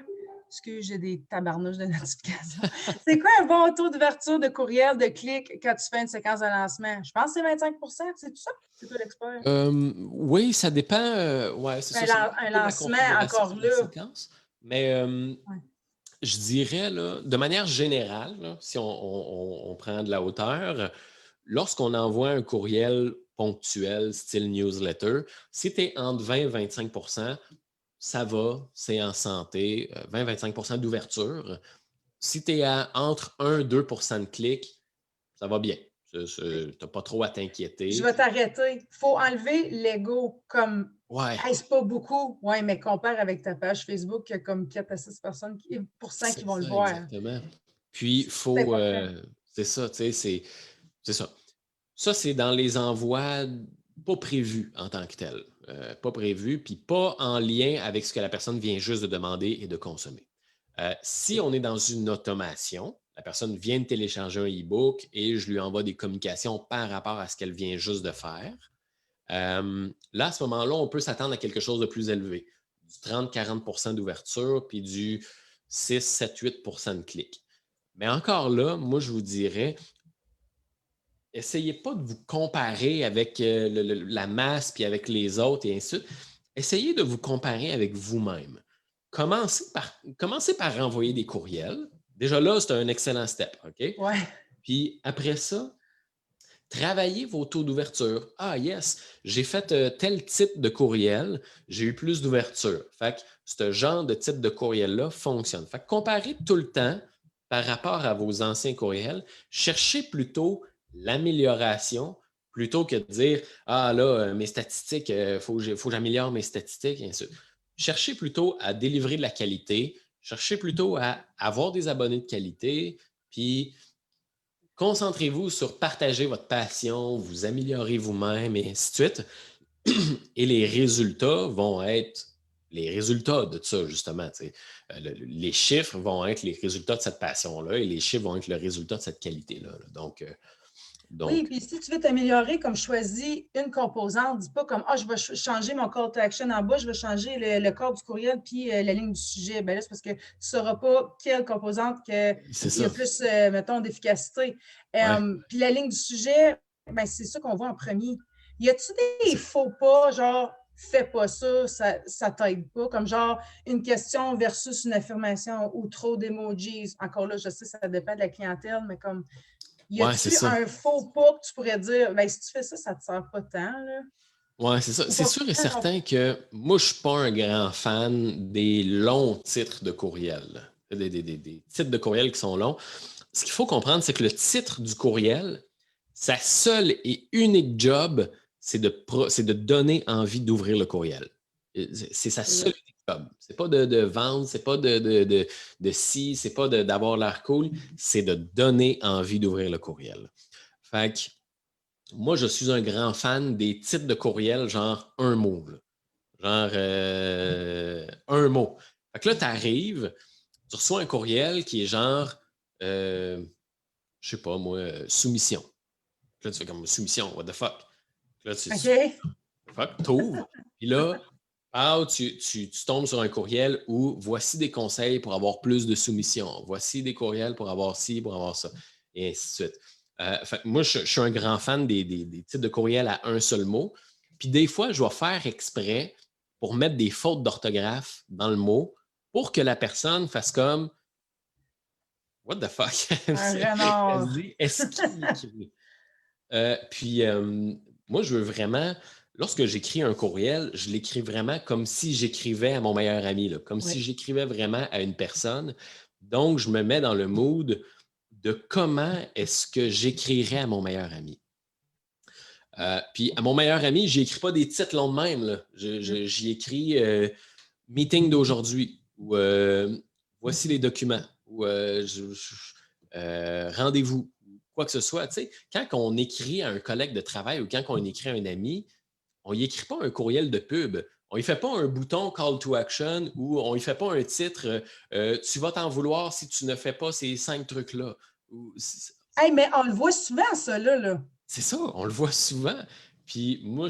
S1: Excuse, j'ai des tabarnouches de notifications. C'est quoi un bon taux d'ouverture de courriel, de clic quand tu fais une séquence de lancement? Je pense que c'est 25 c'est tout ça? C'est toi l'expert?
S2: Oui, ça dépend. Ouais, c'est ça. Ça dépend
S1: Un
S2: de la
S1: lancement
S2: configuration
S1: encore
S2: de la
S1: là.
S2: séquence. Mais je dirais, là, de manière générale, là, si on prend de la hauteur, lorsqu'on envoie un courriel ponctuel, style newsletter, si tu es entre 20 et 25 ça va, c'est en santé, 20-25 d'ouverture. Si tu es à entre 1-2 de clics, ça va bien. Tu n'as pas trop à
S1: Je
S2: t'inquiéter.
S1: vais t'arrêter. Il faut enlever l'ego comme
S2: Ouais.
S1: hey, c'est pas beaucoup. Oui, mais compare avec ta page Facebook, il y a comme 4 à 6 personnes qui vont le
S2: Ça,
S1: voir.
S2: exactement. Puis, il
S1: C'est
S2: faut.
S1: important.
S2: C'est ça, tu sais, c'est ça. Ça, c'est dans les envois pas prévus en tant que tel. Pas prévus, puis pas en lien avec ce que la personne vient juste de demander et de consommer. Si on est dans une automation, la personne vient de télécharger un e-book et je lui envoie des communications par rapport à ce qu'elle vient juste de faire. Là, à ce moment-là, on peut s'attendre à quelque chose de plus élevé, du 30-40 d'ouverture, puis du 6-7-8 de clics. Mais encore là, moi, je vous dirais, essayez pas de vous comparer avec la masse, puis avec les autres, et ainsi de suite. Essayez de vous comparer avec vous-même. Commencez par renvoyer des courriels. Déjà là, c'est un excellent step, OK?
S1: Ouais.
S2: Puis après ça, travaillez vos taux d'ouverture. Ah, yes, j'ai fait tel type de courriel, j'ai eu plus d'ouverture. Fait que ce genre de type de courriel-là fonctionne. Fait que comparez tout le temps par rapport à vos anciens courriels. Cherchez plutôt l'amélioration plutôt que de dire ah là, mes statistiques, il faut que j'améliore mes statistiques, et ainsi de suite. Cherchez plutôt à délivrer de la qualité, cherchez plutôt à avoir des abonnés de qualité, puis concentrez-vous sur partager votre passion, vous améliorer vous-même et ainsi de suite. Et les résultats vont être les résultats de ça, justement. Les chiffres vont être les résultats de cette passion-là et les chiffres vont être le résultat de cette qualité-là.
S1: Oui, puis si tu veux t'améliorer, comme choisis une composante, dis pas comme ah, je vais changer mon call to action en bas, je vais changer le corps du courriel puis la ligne du sujet. Ben là, c'est parce que tu ne sauras pas quelle composante il y a plus, mettons, d'efficacité. Puis la ligne du sujet, ben, c'est ça qu'on voit en premier. Y a-tu des faux pas, genre fais pas ça, ça t'aide pas, comme genre une question versus une affirmation ou trop d'emojis. Encore là, je sais, ça dépend de la clientèle, mais comme y a-tu un faux pas que tu pourrais dire, ben, si tu fais ça, ça ne te sert pas tant, là?
S2: Oui, c'est ça. C'est sûr et certain que moi, je ne suis pas un grand fan des longs titres de courriel, des titres de courriel qui sont longs. Ce qu'il faut comprendre, c'est que le titre du courriel, sa seule et unique job, c'est de donner envie d'ouvrir le courriel. C'est sa seule job. C'est pas de vendre, c'est pas de si, c'est pas d'avoir l'air cool, c'est de donner envie d'ouvrir le courriel. Fait que moi, je suis un grand fan des titres de courriel, genre un mot. Genre un mot. Fait que là, tu arrives, tu reçois un courriel qui est genre, je sais pas moi, soumission. Puis là, tu fais comme soumission, what the fuck. Puis là, fuck, t'ouvres. Puis là, tu tombes sur un courriel où voici des conseils pour avoir plus de soumission. Voici des courriels pour avoir ci, pour avoir ça. Et ainsi de suite. Fait moi, je suis un grand fan des types de courriels à un seul mot. Puis des fois, je vais faire exprès pour mettre des fautes d'orthographe dans le mot pour que la personne fasse comme What the fuck?
S1: Un renard.
S2: Est-ce qu'il écrit? Puis, moi, je veux vraiment, lorsque j'écris un courriel, je l'écris vraiment comme si j'écrivais à mon meilleur ami, là, comme si
S1: Oui.
S2: j'écrivais vraiment à une personne. Donc, je me mets dans le mood de comment est-ce que j'écrirais à mon meilleur ami. Puis, à mon meilleur ami, je n'écris pas des titres longs de même. Là. J'y écris meeting d'aujourd'hui ou voici les documents ou rendez-vous, quoi que ce soit. Tu sais, quand on écrit à un collègue de travail ou quand on écrit à un ami, on n'y écrit pas un courriel de pub. On ne fait pas un bouton call to action ou on ne fait pas un titre tu vas t'en vouloir si tu ne fais pas ces 5 trucs-là.
S1: Hey, mais on le voit souvent, ça, là.
S2: C'est ça, on le voit souvent. Puis moi,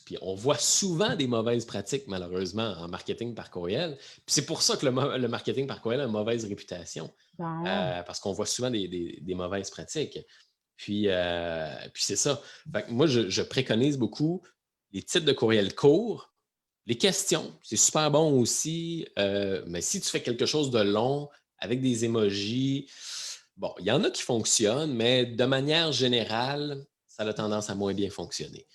S2: puis on voit souvent des mauvaises pratiques, malheureusement, en marketing par courriel. Puis c'est pour ça que le marketing par courriel a une mauvaise réputation.
S1: Bon.
S2: Parce qu'on voit souvent des mauvaises pratiques. Puis c'est ça. Fait que moi, je préconise beaucoup les titres de courriel courts, les questions, c'est super bon aussi. Mais si tu fais quelque chose de long avec des emojis, bon, il y en a qui fonctionnent, mais de manière générale, ça a tendance à moins bien fonctionner.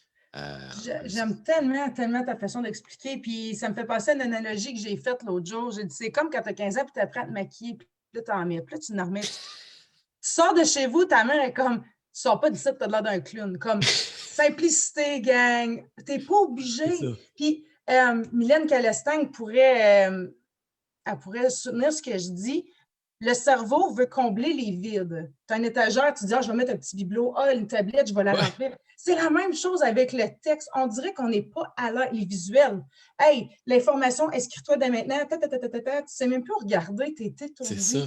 S1: J'aime tellement, tellement ta façon d'expliquer. Puis ça me fait passer à une analogie que j'ai faite l'autre jour. J'ai dit, c'est comme quand tu as 15 ans puis tu apprends à te maquiller, puis là, tu en mets. Puis là, tu en remets. Tu sors de chez vous, ta mère est comme, tu sors pas d'ici, tu as l'air d'un clown. Comme simplicité, gang. Tu n'es pas obligé. Puis Mylène Calestagne pourrait soutenir ce que je dis. Le cerveau veut combler les vides. Tu as une étagère, tu dis, je vais mettre un petit bibelot, une tablette, je vais la remplir. C'est la même chose avec le texte. On dirait qu'on n'est pas à l'air, les visuels. Hey, l'information, inscris-toi dès maintenant. Tu ne sais même plus regarder, tu es étourdi.
S2: C'est ça.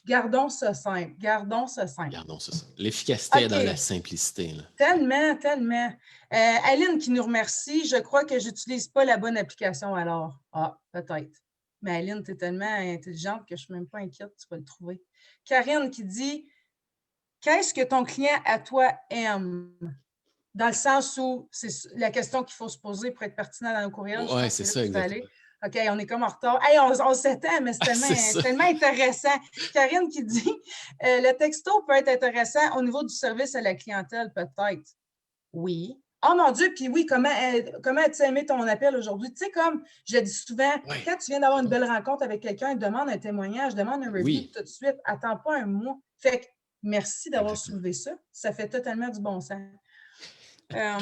S1: Gardons ça simple. Gardons ça simple.
S2: Gardons ça simple. L'efficacité est dans la simplicité. Là.
S1: Tellement, tellement. Aline qui nous remercie. Je crois que je n'utilise pas la bonne application alors. Ah, peut-être. Mais Aline, tu es tellement intelligente que je ne suis même pas inquiète, tu vas le trouver. Karine qui dit qu'est-ce que ton client à toi aime? Dans le sens où c'est la question qu'il faut se poser pour être pertinent dans nos courriels.
S2: Oui, c'est ça, exactement.
S1: OK, on est comme en retard. Hey, on s'étend, mais c'est tellement intéressant. Karine qui dit le texto peut être intéressant au niveau du service à la clientèle, peut-être. Oui. Oh mon Dieu, puis oui, comment as-tu aimé ton appel aujourd'hui? Tu sais, comme je le dis souvent, quand tu viens d'avoir une belle rencontre avec quelqu'un, demande un témoignage, demande un review tout de suite, attends pas un mois. Fait que merci d'avoir soulevé ça. Ça fait totalement du bon sens. Là,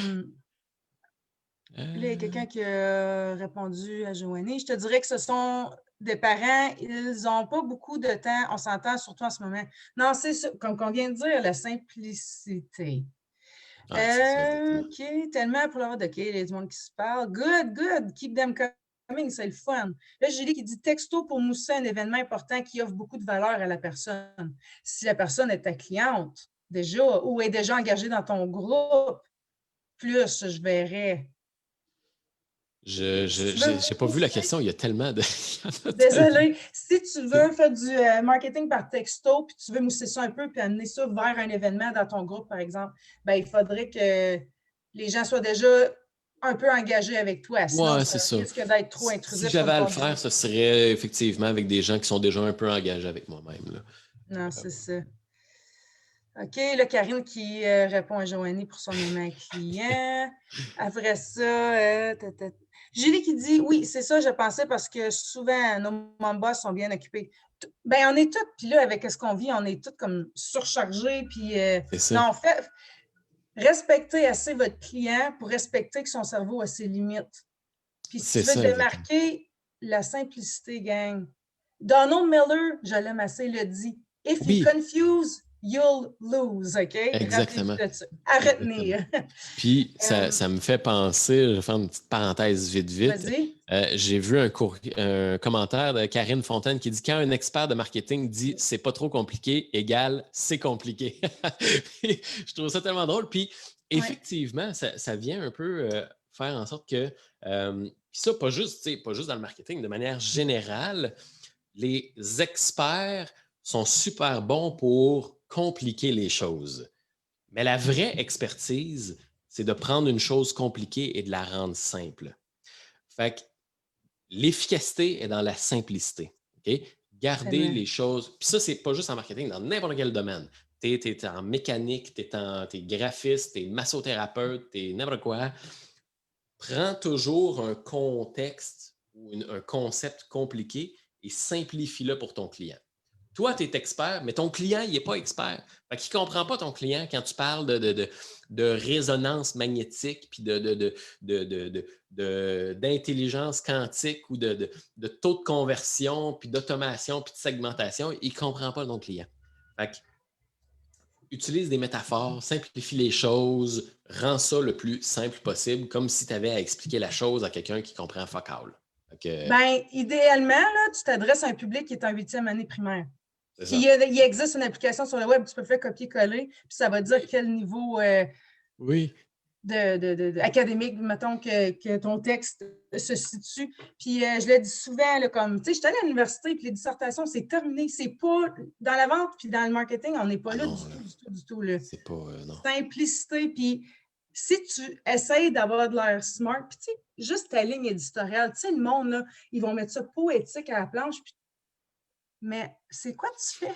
S1: il y a quelqu'un qui a répondu à Joanie. Je te dirais que ce sont des parents, ils n'ont pas beaucoup de temps, on s'entend surtout en ce moment. Non, c'est ça, comme on vient de dire, la simplicité. OK, tellement pour l'avoir. OK, il y a du monde qui se parle. Good. Keep them coming, c'est le fun. Là, Julie qui dit texto pour mousser un événement important qui offre beaucoup de valeur à la personne. Si la personne est ta cliente déjà ou est déjà engagée dans ton groupe, plus je verrais.
S2: Je n'ai pas vu la question, il y a tellement de.
S1: Désolée. Si tu veux faire du marketing par texto, puis tu veux mousser ça un peu, puis amener ça vers un événement dans ton groupe, par exemple, ben, il faudrait que les gens soient déjà un peu engagés avec toi. Sinon, ça risque d'être trop intrusif.
S2: Si j'avais à le faire, ce serait effectivement avec des gens qui sont déjà un peu engagés avec moi-même. Là.
S1: Non, c'est ça. OK, là, Karine qui répond à Joanie pour son aimant client. Après ça, Julie qui dit oui, c'est ça, je pensais parce que souvent nos membres sont bien occupés. Ben, on est tous, puis là, avec ce qu'on vit, on est tous comme surchargés. Puis non, en fait, respectez assez votre client pour respecter que son cerveau a ses limites. Puis si tu veux démarquer la simplicité, gang. Donald Miller, je l'aime assez, le dit. If you confuse, you'll lose, OK?
S2: Exactement.
S1: À retenir.
S2: Puis, ça me fait penser, je vais faire une petite parenthèse vite.
S1: Vas-y.
S2: J'ai vu un commentaire de Karine Fontaine qui dit « Quand un expert de marketing dit « c'est pas trop compliqué » égale « c'est compliqué ». Je trouve ça tellement drôle. Puis, effectivement, ça vient un peu faire en sorte que, puis ça, pas juste dans le marketing, de manière générale, les experts sont super bons pour compliquer les choses. Mais la vraie expertise, c'est de prendre une chose compliquée et de la rendre simple. Fait que l'efficacité est dans la simplicité. OK? Garder
S1: Tellement.
S2: les choses. Puis ça, c'est pas juste en marketing, dans n'importe quel domaine. Tu es en mécanique, t'es graphiste, tu es massothérapeute, tu es n'importe quoi. Prends toujours un contexte ou un concept compliqué et simplifie-le pour ton client. Toi, tu es expert, mais ton client, il n'est pas expert. Fait qu'il ne comprend pas ton client quand tu parles de résonance magnétique, puis d'intelligence quantique ou de taux de conversion, puis d'automation, puis de segmentation. Il ne comprend pas ton client. Fait que, utilise des métaphores, simplifie les choses, rends ça le plus simple possible, comme si tu avais à expliquer la chose à quelqu'un qui comprend fuck all.
S1: Ben, idéalement, là, tu t'adresses à un public qui est en 8e année primaire.
S2: C'est
S1: Puis
S2: ça.
S1: il existe une application sur le web, tu peux faire copier-coller, puis ça va dire quel niveau
S2: Oui.
S1: académique, mettons, que ton texte se situe. Puis je le dis souvent, là, comme, tu sais, je suis allée à l'université, puis les dissertations, c'est terminé. C'est pas dans la vente, puis dans le marketing, on n'est pas là
S2: non,
S1: du tout. Là.
S2: C'est pas. Non.
S1: Simplicité, puis si tu essayes d'avoir de l'air smart, puis tu sais, juste ta ligne éditoriale, tu sais, le monde, là, ils vont mettre ça poétique à la planche, puis mais c'est quoi tu fais?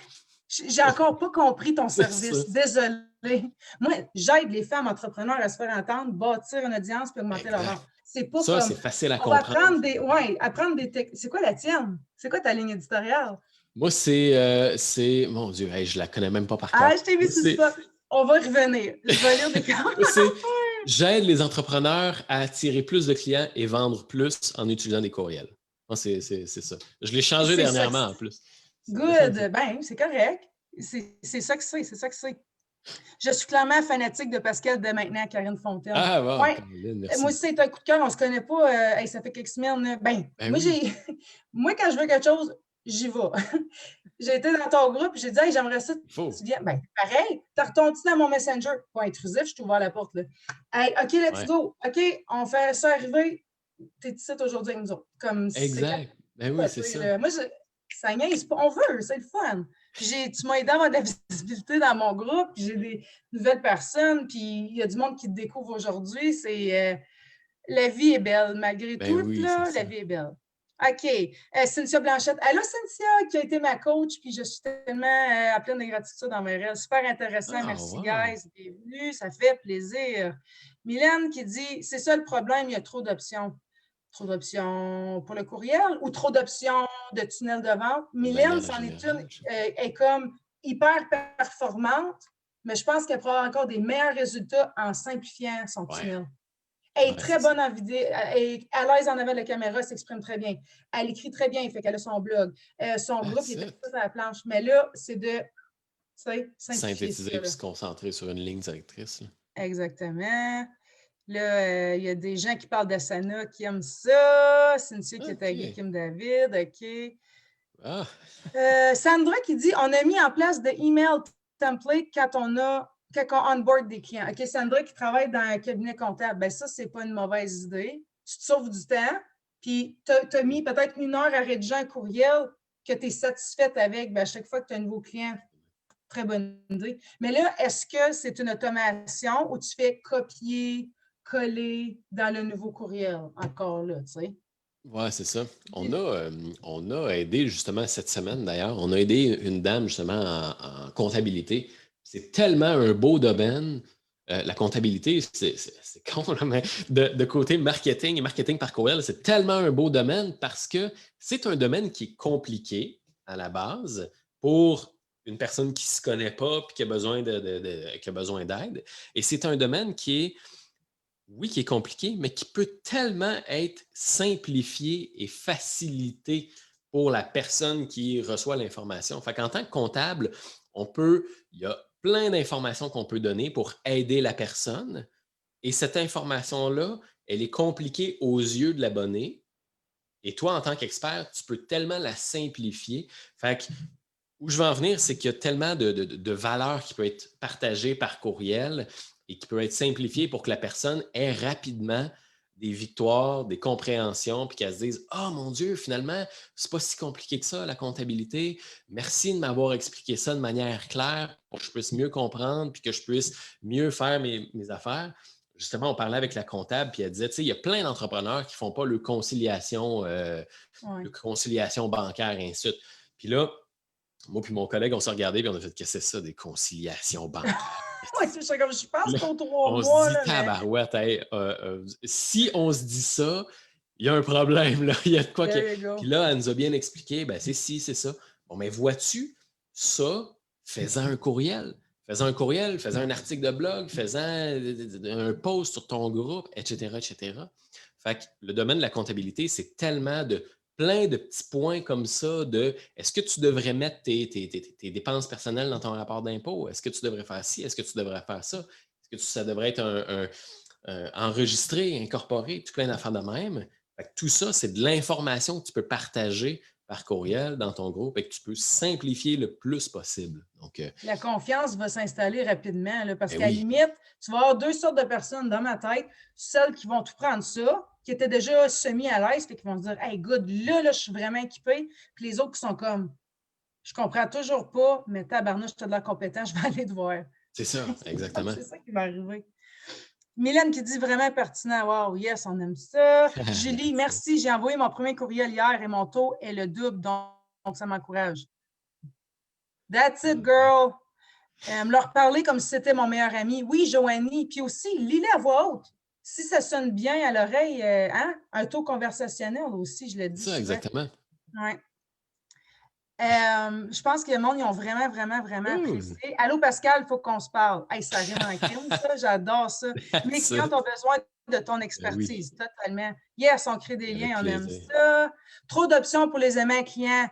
S1: J'ai encore pas compris ton service. Désolée. Moi, j'aide les femmes entrepreneurs à se faire entendre, bâtir une audience puis augmenter leur vente. C'est pas
S2: ça,
S1: comme.
S2: c'est facile à
S1: On va
S2: comprendre.
S1: apprendre des. Ouais, apprendre des techniques. C'est quoi la tienne? C'est quoi ta ligne éditoriale?
S2: Moi, c'est. Mon Dieu, hey, je la connais même pas par cœur.
S1: Ah, je t'ai mis sur le spot. On va y revenir. Je vais lire des commentaires.
S2: J'aide les entrepreneurs à attirer plus de clients et vendre plus en utilisant des courriels. Moi, c'est ça. Je l'ai changé dernièrement en plus.
S1: Good. Ben, c'est correct. C'est ça que c'est. C'est ça que c'est. Je suis clairement fanatique de Pascal de maintenant, Karine Fontaine.
S2: Ah, bon,
S1: ouais.
S2: Caroline, merci.
S1: Moi aussi, c'est un coup de cœur, on ne se connaît pas. Ça fait quelques semaines. Moi, quand je veux quelque chose, j'y vais. J'ai été dans ton groupe et j'ai dit, hey, j'aimerais ça. Tu viens. Ben, pareil, tu as retourné dans mon Messenger. Pas intrusif, je t'ai ouvert la porte. Là. Hey, OK, let's go. OK, on fait ça arriver. Tu es ici aujourd'hui avec nous autres. Comme
S2: exact. Ben oui, c'est ça.
S1: Moi, ça niaise pas. On veut, c'est le fun. Puis tu m'as aidé à avoir de la visibilité dans mon groupe, puis j'ai des nouvelles personnes, puis il y a du monde qui te découvre aujourd'hui. La vie est belle, malgré tout, là, la vie est belle. OK. Cynthia Blanchette. Allô, Cynthia, qui a été ma coach, puis je suis tellement à pleine de gratitude envers elle. Super intéressant. Merci, guys. Bienvenue, ça fait plaisir. Mylène qui dit, c'est ça le problème, il y a trop d'options. Trop d'options pour le courriel ou trop d'options de tunnel de vente. Mylène, c'en est une, est comme hyper performante, mais je pense qu'elle pourra avoir encore des meilleurs résultats en simplifiant son tunnel. Elle est très bonne en vidéo, elle est à l'aise en avant de la caméra, s'exprime très bien. Elle écrit très bien, fait qu'elle a son blog. Son groupe, il était tout à la planche. Mais là, c'est de
S2: synthétiser et se concentrer sur une ligne directrice. Là.
S1: Exactement. Là, il y a des gens qui parlent d'Asana qui aiment ça. Cynthia qui est taguée Kim David. OK. Sandra qui dit on a mis en place de email template quand on onboard des clients. OK, Sandra qui travaille dans un cabinet comptable. Bien, ça, c'est pas une mauvaise idée. Tu te sauves du temps. Puis, tu as mis peut-être 1 heure à rédiger un courriel que tu es satisfaite avec. Bien, à chaque fois que tu as un nouveau client, très bonne idée. Mais là, est-ce que c'est une automation ou tu fais copier, coller dans le nouveau courriel encore là, tu sais?
S2: Oui, c'est ça. On a aidé justement cette semaine d'ailleurs, on a aidé une dame justement en comptabilité. C'est tellement un beau domaine. La comptabilité, c'est con, mais de côté marketing et marketing par courriel, c'est tellement un beau domaine parce que c'est un domaine qui est compliqué à la base pour une personne qui ne se connaît pas et qui a besoin d'aide. Et c'est un domaine qui est qui est compliqué, mais qui peut tellement être simplifié et facilité pour la personne qui reçoit l'information. Fait qu'en tant que comptable, il y a plein d'informations qu'on peut donner pour aider la personne. Et cette information-là, elle est compliquée aux yeux de l'abonné. Et toi, en tant qu'expert, tu peux tellement la simplifier. Fait que, où je veux en venir, c'est qu'il y a tellement de valeurs qui peuvent être partagées par courriel et qui peuvent être simplifiées pour que la personne ait rapidement des victoires, des compréhensions, puis qu'elle se dise « Ah, mon Dieu, finalement, c'est pas si compliqué que ça, la comptabilité. Merci de m'avoir expliqué ça de manière claire pour que je puisse mieux comprendre puis que je puisse mieux faire mes affaires. » justement, on parlait avec la comptable, puis elle disait, tu sais, il y a plein d'entrepreneurs qui ne font pas le conciliation bancaire, et ainsi de suite. Puis là, moi puis mon collègue, on s'est regardé, puis on a fait, qu'est-ce que c'est ça, des conciliations bancaires?
S1: Ouais, c'est ça, comme je pense
S2: Là,
S1: qu'au 3
S2: on se
S1: mois,
S2: dit,
S1: là, mais
S2: tabarouette, hey, si on se dit ça, il y a un problème, là. Il y a de quoi que...
S1: there you
S2: Puis
S1: go.
S2: là, elle nous a bien expliqué, ben c'est ça. Bon, mais vois-tu, ça, faisant un courriel. Faisant un courriel, faisant un article de blog, faisant un post sur ton groupe, etc., etc. Fait que le domaine de la comptabilité, c'est tellement de plein de petits points comme ça de est-ce que tu devrais mettre tes dépenses personnelles dans ton rapport d'impôt? Est-ce que tu devrais faire ci? Est-ce que tu devrais faire ça? Est-ce que ça devrait être enregistré, incorporé, tout plein d'affaires de même? Fait que tout ça, c'est de l'information que tu peux partager par courriel dans ton groupe et que tu peux simplifier le plus possible. Donc,
S1: La confiance va s'installer rapidement là, parce
S2: ben
S1: qu'à la
S2: oui,
S1: limite, tu vas avoir deux sortes de personnes dans ma tête. Celles qui vont tout prendre ça, qui étaient déjà semi à l'aise et qui vont se dire hey, good, là, je suis vraiment équipée. Puis les autres qui sont comme je comprends toujours pas, mais tabarnouche, tu as de la compétence, je vais aller te voir.
S2: c'est ça, exactement.
S1: C'est ça qui va arriver. Mylène qui dit vraiment pertinent. Wow, yes, on aime ça. Julie, merci. J'ai envoyé mon premier courriel hier et mon taux est le double, donc ça m'encourage. That's it, girl. Leur parler comme si c'était mon meilleur ami. Oui, Joanie. Puis aussi, lis-le à voix haute. Si ça sonne bien à l'oreille, un taux conversationnel aussi, je le dis
S2: C'est ça,
S1: souvent.
S2: exactement.
S1: Ouais. Je pense que le monde, ils ont vraiment, vraiment, vraiment apprécié. Allô, Pascal, il faut qu'on se parle. Hey, ça rime en crime, ça. J'adore ça. Mes clients ont besoin de ton expertise, totalement. Yes, on crée des liens, on aime ça. Trop d'options pour les aimants clients.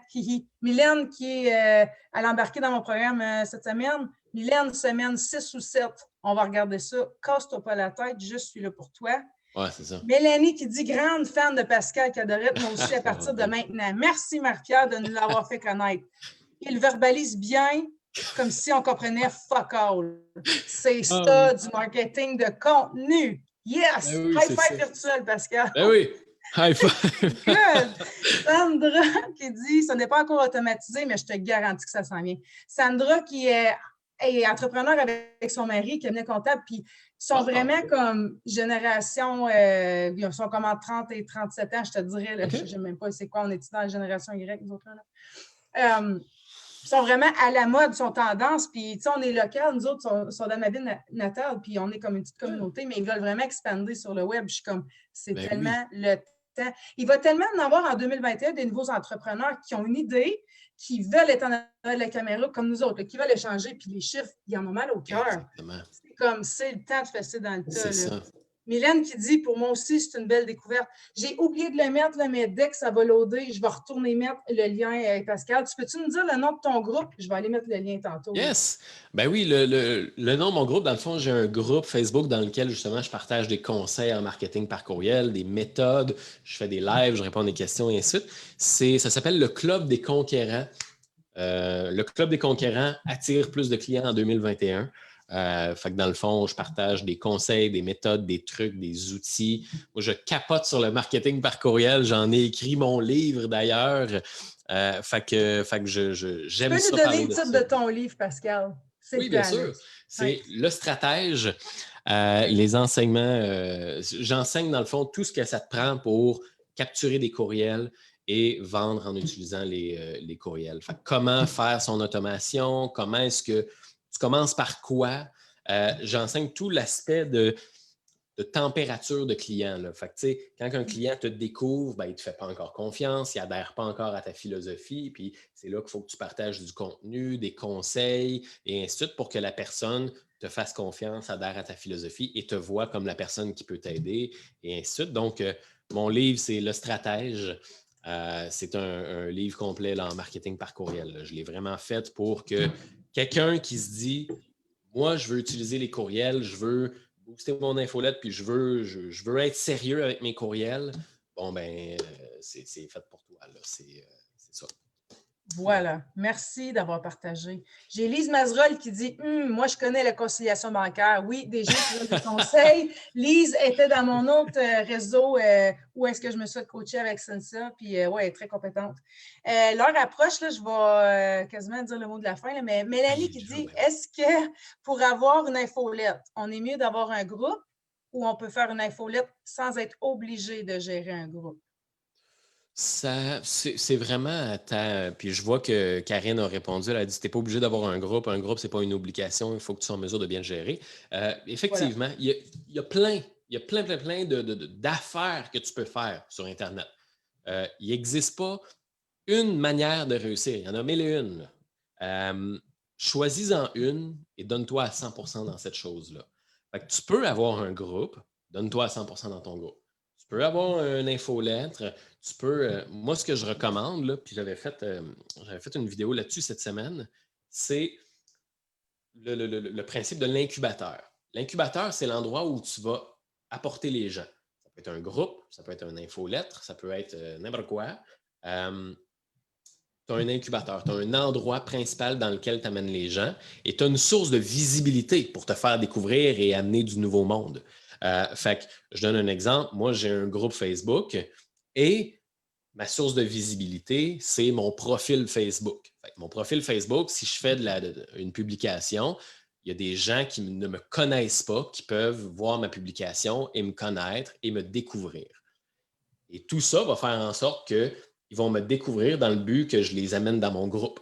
S1: Mylène, qui est à l'embarquer dans mon programme cette semaine. Mylène, semaine 6 ou 7. On va regarder ça. Casse-toi pas la tête, je suis là pour toi.
S2: Ouais, c'est ça.
S1: Mélanie qui dit grande fan de Pascal Cadorette, moi aussi à partir de maintenant. Merci Marc-Pierre de nous l'avoir fait connaître. Il verbalise bien comme si on comprenait fuck all. C'est ça du marketing de contenu. Yes!
S2: Ben oui,
S1: High five virtuel, Pascal.
S2: Ben oui! High five!
S1: Good! Sandra qui dit ce n'est pas encore automatisé, mais je te garantis que ça s'en vient. Sandra qui est entrepreneur avec son mari, cabinet comptable, puis ils sont vraiment comme génération, ils sont comme entre 30 et 37 ans, je te dirais. Là, je ne sais même pas c'est quoi, on est dans la génération Y, nous autres. Là. Ils sont vraiment à la mode, ils sont tendance, puis on est local, nous autres, sont dans ma ville natale, puis on est comme une petite communauté, mais ils veulent vraiment expander sur le web. Je suis comme, c'est tellement le temps. Il va tellement en avoir en 2021 des nouveaux entrepreneurs qui ont une idée, qui veulent être en arrière de la caméra comme nous autres, là, qui veulent échanger, puis les chiffres, ils en ont mal au cœur. C'est comme, c'est le temps de faire ça dans le tas.
S2: C'est ça.
S1: Mylène qui dit, pour moi aussi, c'est une belle découverte. J'ai oublié de le mettre, là, mais dès que ça va loader, je vais retourner mettre le lien avec Pascal. Tu peux-tu nous dire le nom de ton groupe? Je vais aller mettre le lien tantôt.
S2: Yes! Ben oui, le nom de mon groupe, dans le fond, j'ai un groupe Facebook dans lequel, justement, je partage des conseils en marketing par courriel, des méthodes, je fais des lives, je réponds à des questions et ainsi de suite. Ça s'appelle le Club des Conquérants. Le Club des Conquérants attire plus de clients en 2021. Fait que dans le fond, je partage des conseils, des méthodes, des trucs, des outils. Moi, je capote sur le marketing par courriel. J'en ai écrit mon livre d'ailleurs. Fait que j'aime ça.
S1: Tu peux nous donner le titre de ton livre, Pascal?
S2: Oui, bien sûr. C'est Le Stratège. Les enseignements, j'enseigne dans le fond tout ce que ça te prend pour capturer des courriels et vendre en utilisant les courriels. Fait que comment faire son automation? Comment est-ce que tu commences par quoi? J'enseigne tout l'aspect de température de client. Là. Fait que, quand un client te découvre, ben, il ne te fait pas encore confiance, il n'adhère pas encore à ta philosophie, puis c'est là qu'il faut que tu partages du contenu, des conseils, et ainsi de suite, pour que la personne te fasse confiance, adhère à ta philosophie et te voit comme la personne qui peut t'aider, et ainsi de suite. Donc, mon livre, c'est Le Stratège. C'est un livre complet là, en marketing par courriel. Là. Je l'ai vraiment fait pour que quelqu'un qui se dit « Moi, je veux utiliser les courriels, je veux booster mon infolette, puis je veux être sérieux avec mes courriels. » Bon, ben, c'est fait pour toi. C'est ça.
S1: Voilà. Merci d'avoir partagé. J'ai Lise Mazerolle qui dit moi, je connais la conciliation bancaire. Oui, des gens qui donnent des conseils. Lise était dans mon autre réseau où est-ce que je me suis coachée avec Sensa. Puis, ouais, elle est très compétente. L'heure approche, là, je vais quasiment dire le mot de la fin. Là, mais Mélanie qui dit est-ce que pour avoir une infolette, on est mieux d'avoir un groupe ou on peut faire une infolette sans être obligé de gérer un groupe?
S2: C'est vraiment à ta. Puis je vois que Karine a répondu, elle a dit, t'es pas obligé d'avoir un groupe, c'est pas une obligation, il faut que tu sois en mesure de bien le gérer.
S1: Voilà.
S2: Effectivement, il y a plein d'affaires que tu peux faire sur Internet. Il n'existe pas une manière de réussir, il y en a mille et une, là. Choisis-en une et donne-toi à 100% dans cette chose-là. Fait que tu peux avoir un groupe, donne-toi à 100% dans ton groupe. Tu peux avoir une infolettre, tu peux. Moi, ce que je recommande, là, puis j'avais fait une vidéo là-dessus cette semaine, c'est le principe de l'incubateur. L'incubateur, c'est l'endroit où tu vas apporter les gens. Ça peut être un groupe, ça peut être une infolettre, ça peut être n'importe quoi. Tu as un incubateur, tu as un endroit principal dans lequel tu amènes les gens et tu as une source de visibilité pour te faire découvrir et amener du nouveau monde. Fait que je donne un exemple. Moi, j'ai un groupe Facebook et ma source de visibilité, c'est mon profil Facebook. Fait que mon profil Facebook, si je fais une publication, il y a des gens qui ne me connaissent pas qui peuvent voir ma publication et me connaître et me découvrir. Et tout ça va faire en sorte qu'ils vont me découvrir dans le but que je les amène dans mon groupe.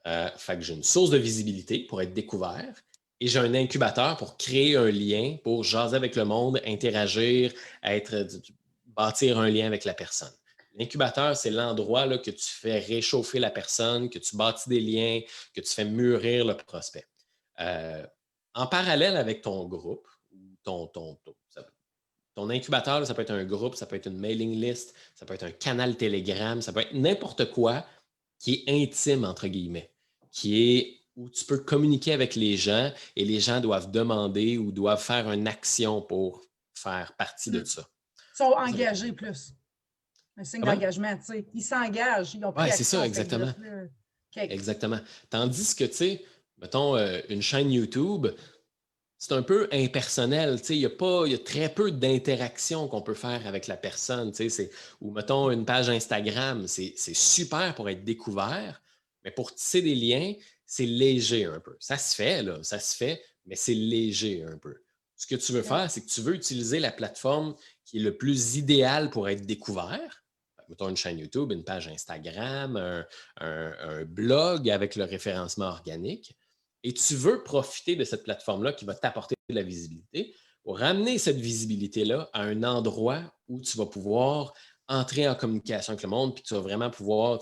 S2: Fait que j'ai une source de visibilité pour être découvert et j'ai un incubateur pour créer un lien, pour jaser avec le monde, interagir, bâtir un lien avec la personne. L'incubateur, c'est l'endroit là, que tu fais réchauffer la personne, que tu bâtis des liens, que tu fais mûrir le prospect. En parallèle avec ton groupe, ton incubateur, ça peut être un groupe, ça peut être une mailing list, ça peut être un canal Telegram, ça peut être n'importe quoi qui est intime, entre guillemets, qui est où tu peux communiquer avec les gens et les gens doivent demander ou doivent faire une action pour faire partie de ça.
S1: Ils sont engagés plus. Un signe
S2: Comment?
S1: d'engagement, tu sais. Ils s'engagent, ils ont pris
S2: Oui, c'est
S1: action,
S2: ça,
S1: ces
S2: exactement.
S1: groupes-là. OK.
S2: Exactement. Tandis que, tu sais, mettons, une chaîne YouTube, c'est un peu impersonnel. Il y a très peu d'interactions qu'on peut faire avec la personne. Ou mettons une page Instagram, c'est super pour être découvert, mais pour tisser des liens, c'est léger un peu. Ça se fait, là, ça se fait, mais c'est léger un peu. Ce que tu veux faire, c'est que tu veux utiliser la plateforme qui est le plus idéale pour être découvert. Mettons une chaîne YouTube, une page Instagram, un blog avec le référencement organique. Et tu veux profiter de cette plateforme-là qui va t'apporter de la visibilité pour ramener cette visibilité-là à un endroit où tu vas pouvoir entrer en communication avec le monde puis tu vas vraiment pouvoir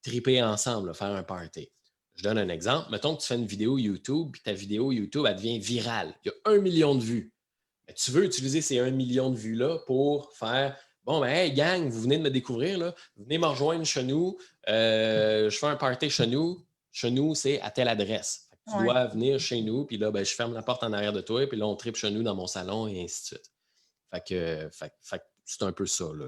S2: triper ensemble, là, faire un party. Je donne un exemple. Mettons que tu fais une vidéo YouTube puis ta vidéo YouTube, elle devient virale. Il y a 1 million de vues. Mais tu veux utiliser ces 1 million de vues-là pour faire bon, ben, hey, gang, vous venez de me découvrir, là. Venez me rejoindre chez nous. Je fais un party chez nous. Chez nous, c'est à telle adresse. Tu dois venir chez nous, puis là, ben, je ferme la porte en arrière de toi, puis là, on tripe chez nous dans mon salon, et ainsi de suite. Fait que c'est un peu ça. Là.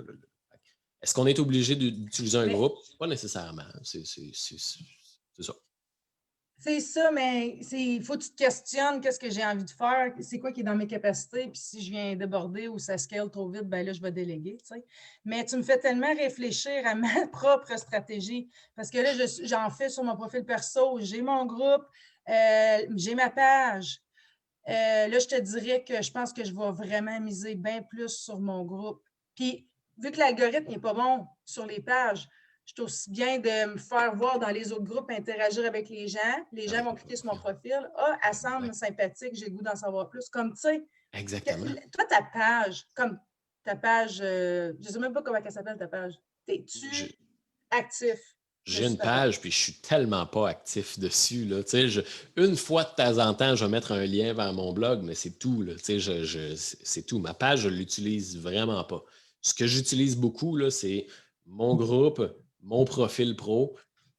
S2: Est-ce qu'on est obligé d'utiliser un groupe? Pas nécessairement. C'est ça.
S1: C'est ça, mais il faut que tu te questionnes qu'est-ce que j'ai envie de faire, c'est quoi qui est dans mes capacités, puis si je viens déborder ou ça scale trop vite, ben là, je vais déléguer, tu sais. Mais tu me fais tellement réfléchir à ma propre stratégie, parce que là, j'en fais sur mon profil perso, j'ai mon groupe, j'ai ma page. Là, je te dirais que je pense que je vais vraiment miser bien plus sur mon groupe. Puis, vu que l'algorithme n'est pas bon sur les pages, je suis aussi bien de me faire voir dans les autres groupes, interagir avec les gens. Les gens vont cliquer sur mon profil. Ah, elle semble sympathique, j'ai le goût d'en savoir plus. Comme, tu sais,
S2: Exactement.
S1: toi, ta page, je ne sais même pas comment elle s'appelle, ta page. Es-tu actif?
S2: J'ai une page, puis je suis tellement pas actif dessus. Là. Une fois de temps en temps, je vais mettre un lien vers mon blog, mais c'est tout. Là. C'est tout. Ma page, je ne l'utilise vraiment pas. Ce que j'utilise beaucoup, là, c'est mon groupe, mon profil pro,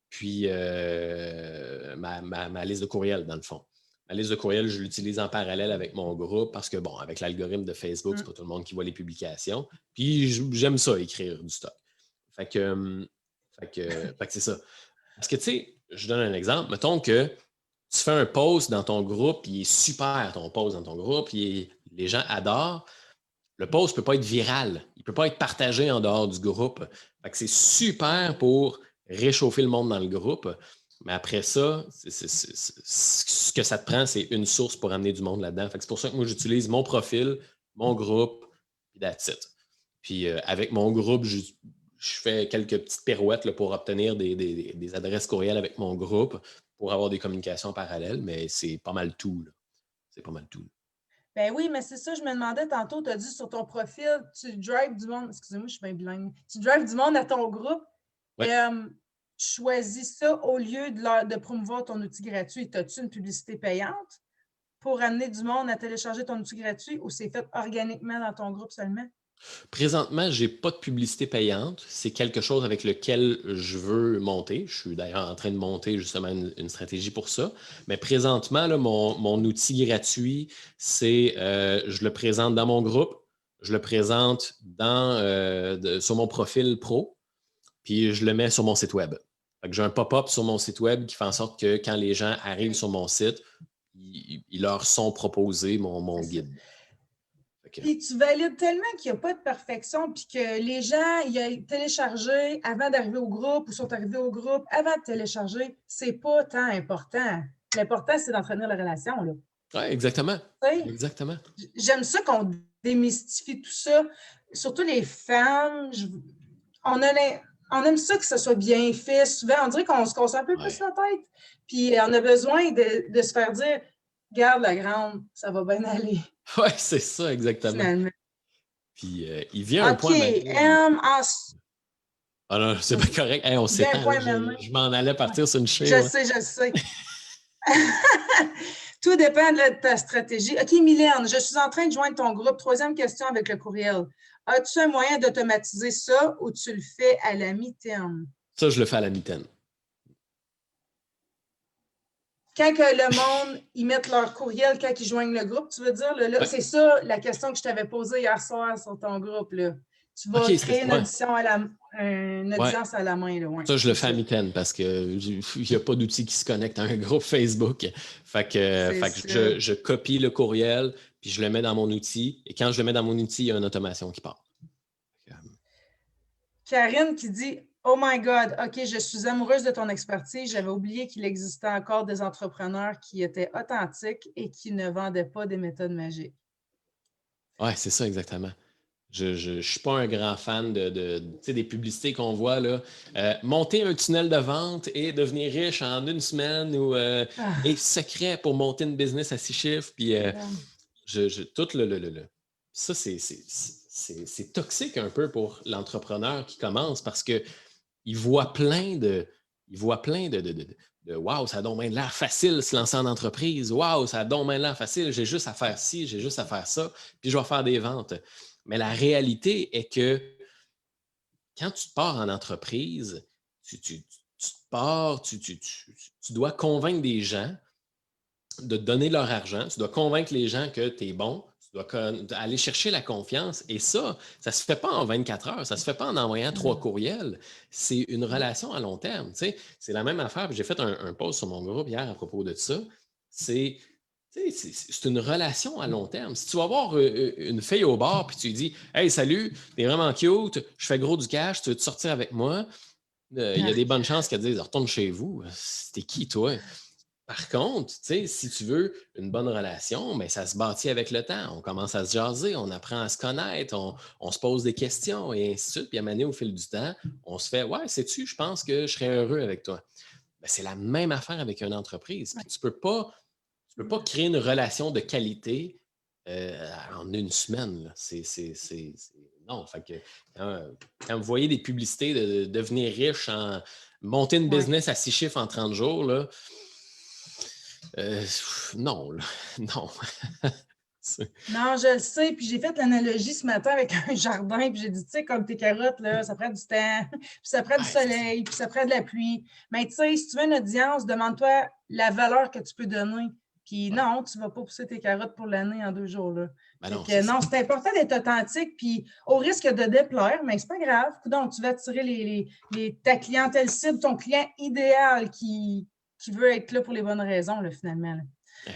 S2: puis ma liste de courriels, dans le fond. Ma liste de courriels, je l'utilise en parallèle avec mon groupe parce que, bon, avec l'algorithme de Facebook, c'est pas tout le monde qui voit les publications. Puis j'aime ça, écrire du stock. Fait que c'est ça. Parce que, tu sais, je donne un exemple. Mettons que tu fais un post dans ton groupe, il est super, ton post dans ton groupe, les gens adorent. Le post ne peut pas être viral. Il ne peut pas être partagé en dehors du groupe. Fait que c'est super pour réchauffer le monde dans le groupe. Mais après ça, ce que ça te prend, c'est une source pour amener du monde là-dedans. Fait que c'est pour ça que moi, j'utilise mon profil, mon groupe, puis that's it. Puis avec mon groupe, je fais quelques petites pirouettes là, pour obtenir des adresses courriels avec mon groupe pour avoir des communications parallèles, mais c'est pas mal tout, là. C'est pas mal tout.
S1: Ben oui, mais c'est ça, je me demandais tantôt, tu as dit sur ton profil, tu drives du monde, excusez-moi, je suis bien bilingue, tu drives du monde à ton groupe.
S2: Ouais.
S1: Tu choisis ça au lieu de promouvoir ton outil gratuit. As-tu une publicité payante pour amener du monde à télécharger ton outil gratuit ou c'est fait organiquement dans ton groupe seulement?
S2: Présentement, je n'ai pas de publicité payante. C'est quelque chose avec lequel je veux monter. Je suis d'ailleurs en train de monter justement une stratégie pour ça. Mais présentement, là, mon outil gratuit, c'est je le présente dans mon groupe, je le présente sur mon profil pro, puis je le mets sur mon site web. J'ai un pop-up sur mon site web qui fait en sorte que quand les gens arrivent sur mon site, ils leur sont proposés mon guide.
S1: Puis tu valides tellement qu'il n'y a pas de perfection, puis que les gens ils ont téléchargé avant d'arriver au groupe ou sont arrivés au groupe avant de télécharger, c'est pas tant important. L'important, c'est d'entretenir la relation.
S2: Oui, exactement.
S1: Oui.
S2: Exactement.
S1: J'aime ça qu'on démystifie tout ça. Surtout les femmes, on aime ça que ça soit bien fait. Souvent, on dirait qu'on se casse un peu plus la tête. Puis on a besoin de se faire dire, garde la grande, ça va bien aller.
S2: Oui, c'est ça, exactement.
S1: Finalement.
S2: Puis il vient un point. Ah non, c'est pas correct. Hey, on s'étend. Je m'en allais partir sur une chaise.
S1: Je sais. Tout dépend de ta stratégie. OK, Mylène, je suis en train de joindre ton groupe. Troisième question avec le courriel. As-tu un moyen d'automatiser ça ou tu le fais à la mi-terme?
S2: Ça, je le fais à la mi-terme.
S1: Quand que le monde, ils mettent leur courriel quand ils joignent le groupe, tu veux dire? Là, c'est ça la question que je t'avais posée hier soir sur ton groupe. Là. Tu vas créer une audience à la main. Là, ouais.
S2: Ça, je le fais à mi-terme parce qu'il n'y a pas d'outil qui se connecte à un groupe Facebook. Fait que je copie le courriel, puis je le mets dans mon outil. Et quand je le mets dans mon outil, il y a une automation qui part.
S1: Karine qui dit « Oh my God, OK, je suis amoureuse de ton expertise. J'avais oublié qu'il existait encore des entrepreneurs qui étaient authentiques et qui ne vendaient pas des méthodes magiques. »
S2: Oui, c'est ça exactement. Je ne suis pas un grand fan des publicités qu'on voit là. Monter un tunnel de vente et devenir riche en une semaine ou et secret pour monter une business à 6 chiffres. Puis tout ça, c'est toxique un peu pour l'entrepreneur qui commence parce qu'il voit plein de wow, ça a donc bien l'air facile se lancer en entreprise. Wow, ça a donc bien l'air facile. J'ai juste à faire ci, j'ai juste à faire ça, puis je vais faire des ventes. Mais la réalité est que quand tu pars en entreprise, tu dois convaincre des gens de donner leur argent, tu dois convaincre les gens que tu es bon, tu dois aller chercher la confiance. Et ça ne se fait pas en 24 heures, ça ne se fait pas en envoyant 3 courriels. C'est une relation à long terme. Tu sais, c'est la même affaire. J'ai fait un post sur mon groupe hier à propos de ça. C'est une relation à long terme. Si tu vas voir une fille au bar puis tu lui dis « Hey, salut, t'es vraiment cute, je fais gros du cash, tu veux te sortir avec moi? » Il y a des bonnes chances qu'elle dise « Retourne chez vous. C'était qui, toi? » Par contre, si tu veux une bonne relation, ben, ça se bâtit avec le temps. On commence à se jaser, on apprend à se connaître, on se pose des questions et ainsi de suite. Puis à un moment donné, au fil du temps, on se fait « Ouais, sais-tu, je pense que je serais heureux avec toi. » Ben, c'est la même affaire avec une entreprise. Puis tu ne peux pas créer une relation de qualité en une semaine. Là. Non. Fait que, quand vous voyez des publicités de devenir riche, monter une business à 6 chiffres en 30 jours, là, non. Non.
S1: Non, je le sais. Puis j'ai fait l'analogie ce matin avec un jardin. Puis j'ai dit, tu sais, comme tes carottes, là, ça prend du temps, puis ça prend du soleil, puis ça prend de la pluie. Mais tu sais, si tu veux une audience, demande-toi la valeur que tu peux donner. Puis non, tu ne vas pas pousser tes carottes pour l'année en 2 jours. Là.
S2: Ben
S1: non, c'est important d'être authentique. Puis au risque de déplaire, mais c'est pas grave. Donc, tu vas attirer ta clientèle cible, ton client idéal qui veut être là pour les bonnes raisons, là, finalement. Là.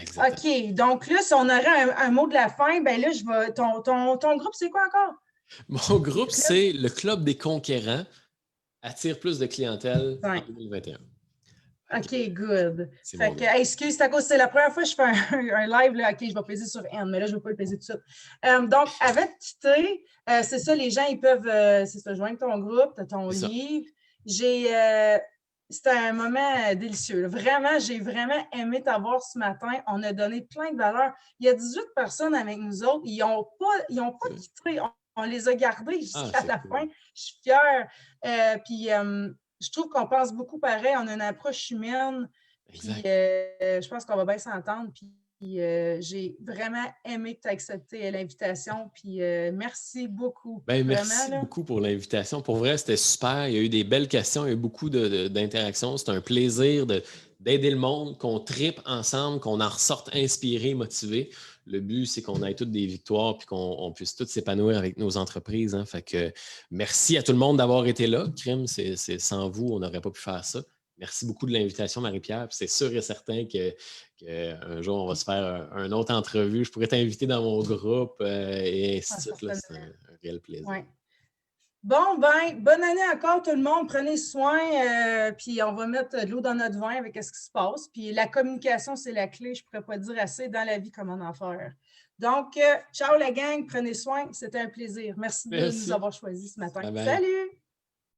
S2: Exactement.
S1: OK. Donc là, si on aurait un mot de la fin, ben là, je vais. Ton groupe, c'est quoi encore?
S2: Mon groupe, c'est le Club des Conquérants. Attire plus de clientèle en 2021.
S1: OK, good.
S2: C'est
S1: Fait
S2: mon
S1: que,
S2: gars.
S1: hey, excuse, c'est à cause c'est la première fois que je fais un live, là. OK, je vais peser sur N, mais là, je ne vais pas le peser tout de suite. Donc, avant de quitter, c'est ça, les gens, ils peuvent, c'est ça, joindre ton groupe, ton
S2: C'est ça.
S1: livre. C'était un moment délicieux, là. Vraiment, j'ai vraiment aimé t'avoir ce matin. On a donné plein de valeurs. Il y a 18 personnes avec nous autres. Ils n'ont pas quitté. On les a gardés jusqu'à
S2: c'est
S1: la
S2: cool.
S1: fin. Je suis fière. Puis, je trouve qu'on pense beaucoup pareil. On a une approche humaine. Puis, je pense qu'on va bien s'entendre. Puis, j'ai vraiment aimé que tu aies accepté l'invitation. Puis, merci beaucoup.
S2: Merci beaucoup pour l'invitation. Pour vrai, c'était super. Il y a eu des belles questions. Il y a eu beaucoup d'interactions. C'est un plaisir d'aider le monde, qu'on tripe ensemble, qu'on en ressorte inspiré, motivé. Le but, c'est qu'on ait toutes des victoires et qu'on puisse tous s'épanouir avec nos entreprises. Hein. Fait que merci à tout le monde d'avoir été là. Crime, c'est sans vous, on n'aurait pas pu faire ça. Merci beaucoup de l'invitation, Marie-Pierre. C'est sûr et certain qu'un jour, on va se faire une autre entrevue. Je pourrais t'inviter dans mon groupe et ainsi de suite. C'est un réel plaisir.
S1: Ouais. Bon, ben, bonne année encore tout le monde. Prenez soin, puis on va mettre de l'eau dans notre vin avec ce qui se passe. Puis la communication, c'est la clé. Je ne pourrais pas dire assez dans la vie comment en faire. Donc, ciao la gang, prenez soin. C'était un plaisir. Merci de nous avoir choisis ce matin.
S2: Bye bye.
S1: Salut!